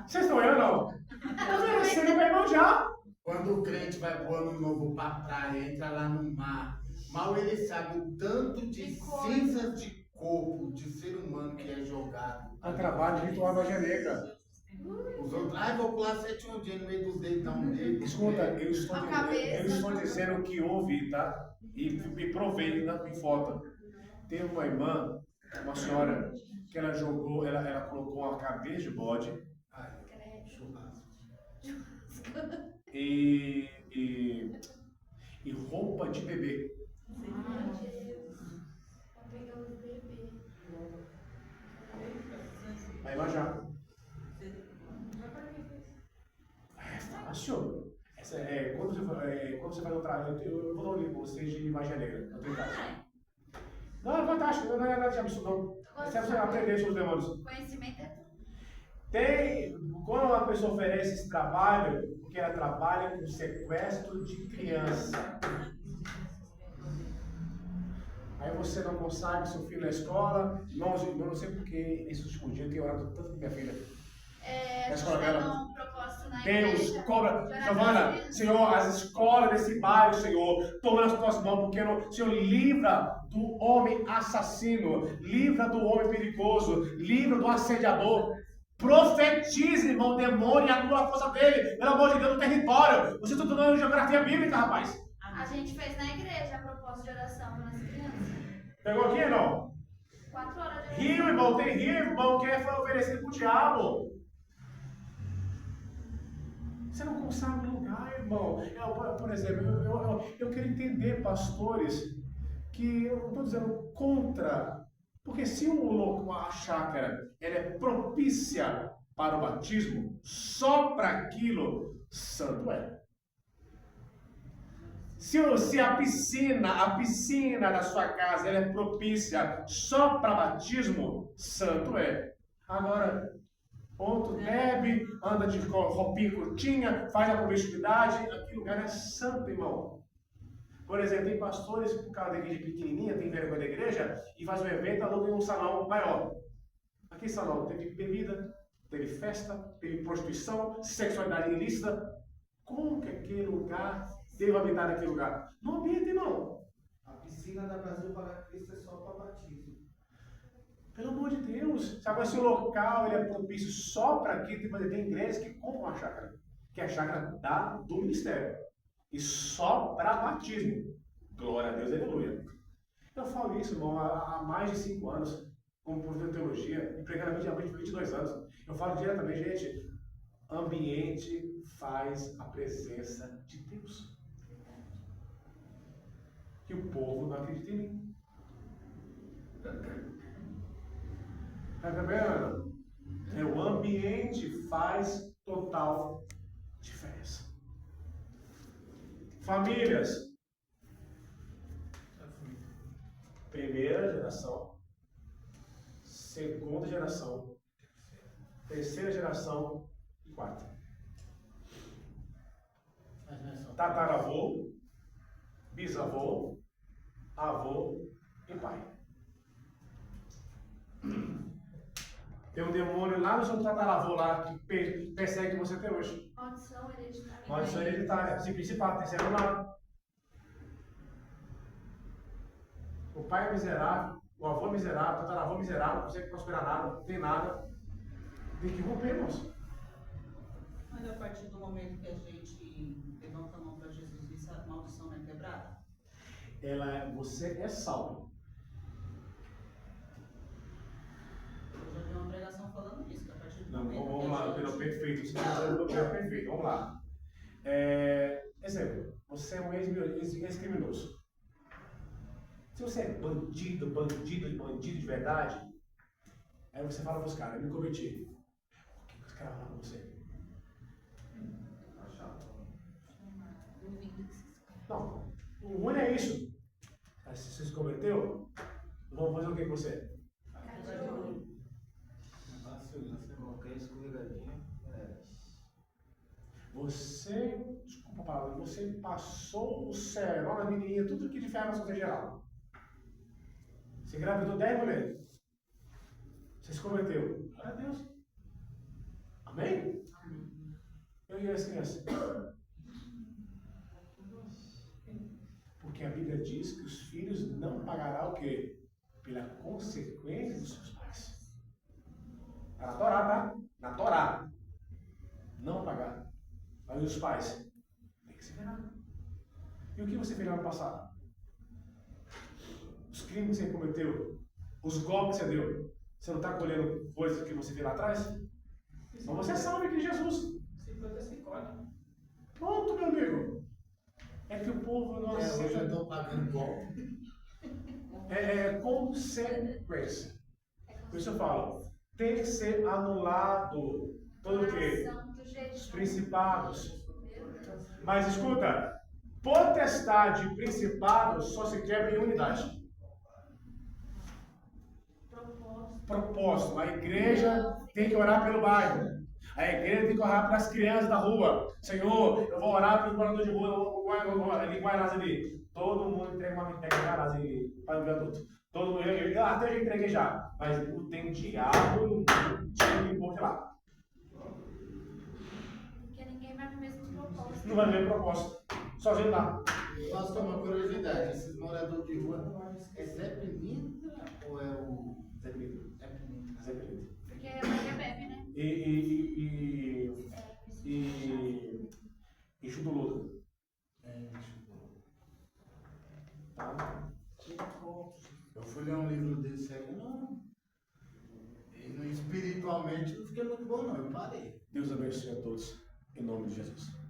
Vocês estão vendo, não? Oferecendo pra ir manjar. Quando o crente vai pro ano novo pra praia, entra lá no mar, mal ele sabe o tanto de cinzas de corpo, de ser humano que é jogado. A trabalho de ritual magia negra. Os outros, vou pular 7 dia no meio dos dedos, dá um dedo. Escuta, eu estou A cabeça. dizendo que houve, tá? E provei em foto. Tem uma irmã, uma senhora, que ela jogou, ela colocou uma cabeça de bode Ai, churrasco. e roupa de bebê. Ai, Jesus. Tá pegando o bebê. Vai manjar. É fácil. Quando você faz um trabalho, eu vou dar um livro pra vocês de magia negra. Eu tenho em casa. Não, é fantástico, não é nada de absurdo, não. Você vai aprender sobre os demônios. Conhecimento é tudo. Quando uma pessoa oferece esse trabalho, porque ela trabalha com sequestro de criança. Aí você não consegue seu filho na escola. Eu não sei porque esse último dia eu tenho orado tanto com minha filha. A gente vai dar um propósito na Deus, igreja. cobra. de orar Giovana, pelas crianças. Senhor, as escolas desse bairro, Senhor, toma nas tuas mãos, porque Senhor, livra do homem assassino, livra do homem perigoso, livra do assediador. Profetize, irmão, demônio e anula a força dele, pelo amor de Deus, no território. Você está estudando geografia bíblica, rapaz. A gente fez na igreja a propósito de oração pelas crianças. Pegou aqui, não? 4 horas de oração. Rio, irmão, tem rio, irmão, que é oferecido pro diabo. Você não consegue lugar, irmão. Por exemplo, eu quero entender, pastores, que eu não estou dizendo contra, porque se a chácara ela é propícia para o batismo, só para aquilo, santo é. Se a piscina da sua casa ela é propícia só para batismo, santo é. Agora, ponto, bebe, anda de roupinha curtinha, faz a promiscuidade, aquele lugar é santo, irmão. Por exemplo, tem pastores, por causa da igreja pequenininha, tem vergonha da igreja, e faz um evento, aluga em um salão maior. Aquele salão teve bebida, teve festa, teve prostituição, sexualidade ilícita. Como que aquele lugar deve habitar naquele lugar? Não habita, não. A piscina da Brasil para Cristo é só para batismo. Pelo amor de Deus. Sabe, se o local ele é propício só para aquilo, tem igrejas que compram a chácara, que é a chácara do ministério. E só para batismo. Glória a Deus, aleluia. Eu falo isso, irmão, há mais de 5 anos, como professor de teologia, e pregando há 22 anos. Eu falo diretamente, gente, ambiente faz a presença de Deus. Que o povo não acredita em mim. Tá vendo? O ambiente faz total diferença. Famílias. Primeira geração, segunda geração, terceira geração e quarta. Tataravô, bisavô, avô e pai. Tem um demônio lá no seu tataravô lá que persegue você até hoje. Maldição hereditária. Maldição hereditária. Se principal, terceiro lado. O pai é miserável, o avô é miserável, o tataravô é miserável, não consegue prosperar nada, não tem nada. Tem que romper, irmãos. Mas a partir do momento que a gente levanta a mão para Jesus, isso é maldição, né? você é salvo. Eu já vi uma pregação falando isso, que a partir do Não, momento vamos que lá, a gente- pelo perfeito. Você está dizendo perfeito. Vamos lá. Exemplo, você é um ex-criminoso. Se você é bandido de verdade, aí você fala para os caras, eu me converti. O que os caras falam com você? Não, o ruim é isso. Mas se você se converteu, vão fazer o que com você? Qualquer escorregadinha. Você, desculpa a palavra, você passou o cerol na menininha, tudo que de ferro na sua geral. Você engravidou 10 mulheres. Você se converteu. Glória a Deus. Amém? Amém. Eu e as crianças. Porque a Bíblia diz que os filhos não pagarão o quê? Pela consequência dos seus pais. Está na Torá, tá? Na Torá. Não pagar. Aí os pais. Tem que se virar. E o que você fez lá no passado? Os crimes que você cometeu, os golpes que você deu, você não está colhendo coisas que você fez lá atrás? Mas você sabe que Jesus. 50-50. Pronto, meu amigo. É que o povo não Hoje eu aceita. estou pagando golpe. É consequência. Por isso eu falo, tem que ser anulado todo o quê? Os principados. Mas escuta, potestade e principado só se quebra em unidade. Propósito. A igreja tem que orar pelo bairro. A igreja tem que orar para as crianças da rua. Senhor, eu vou orar para os moradores de rua, ali em Guaianazes ali. Todo mundo entrega uma entrega em Guaianazes ali para o viaduto. Todo mundo, eu até já entreguei já. Mas tem diabo, tinha que pôr lá. Porque ninguém vai no mesmo propósito. Não vai ver propósito. Sozinho dá. Posso ter uma curiosidade? Esses moradores de rua, é Zé Pimenta ou é o... Zé Pimenta. Zé Pimenta. Zé Pimenta. Porque a Maria bebe, né? E Chuduludo. Tá? Eu fui ler um livro desse aí, não. E espiritualmente não fiquei muito bom, não. Eu parei. Deus abençoe a todos. Em nome de Jesus.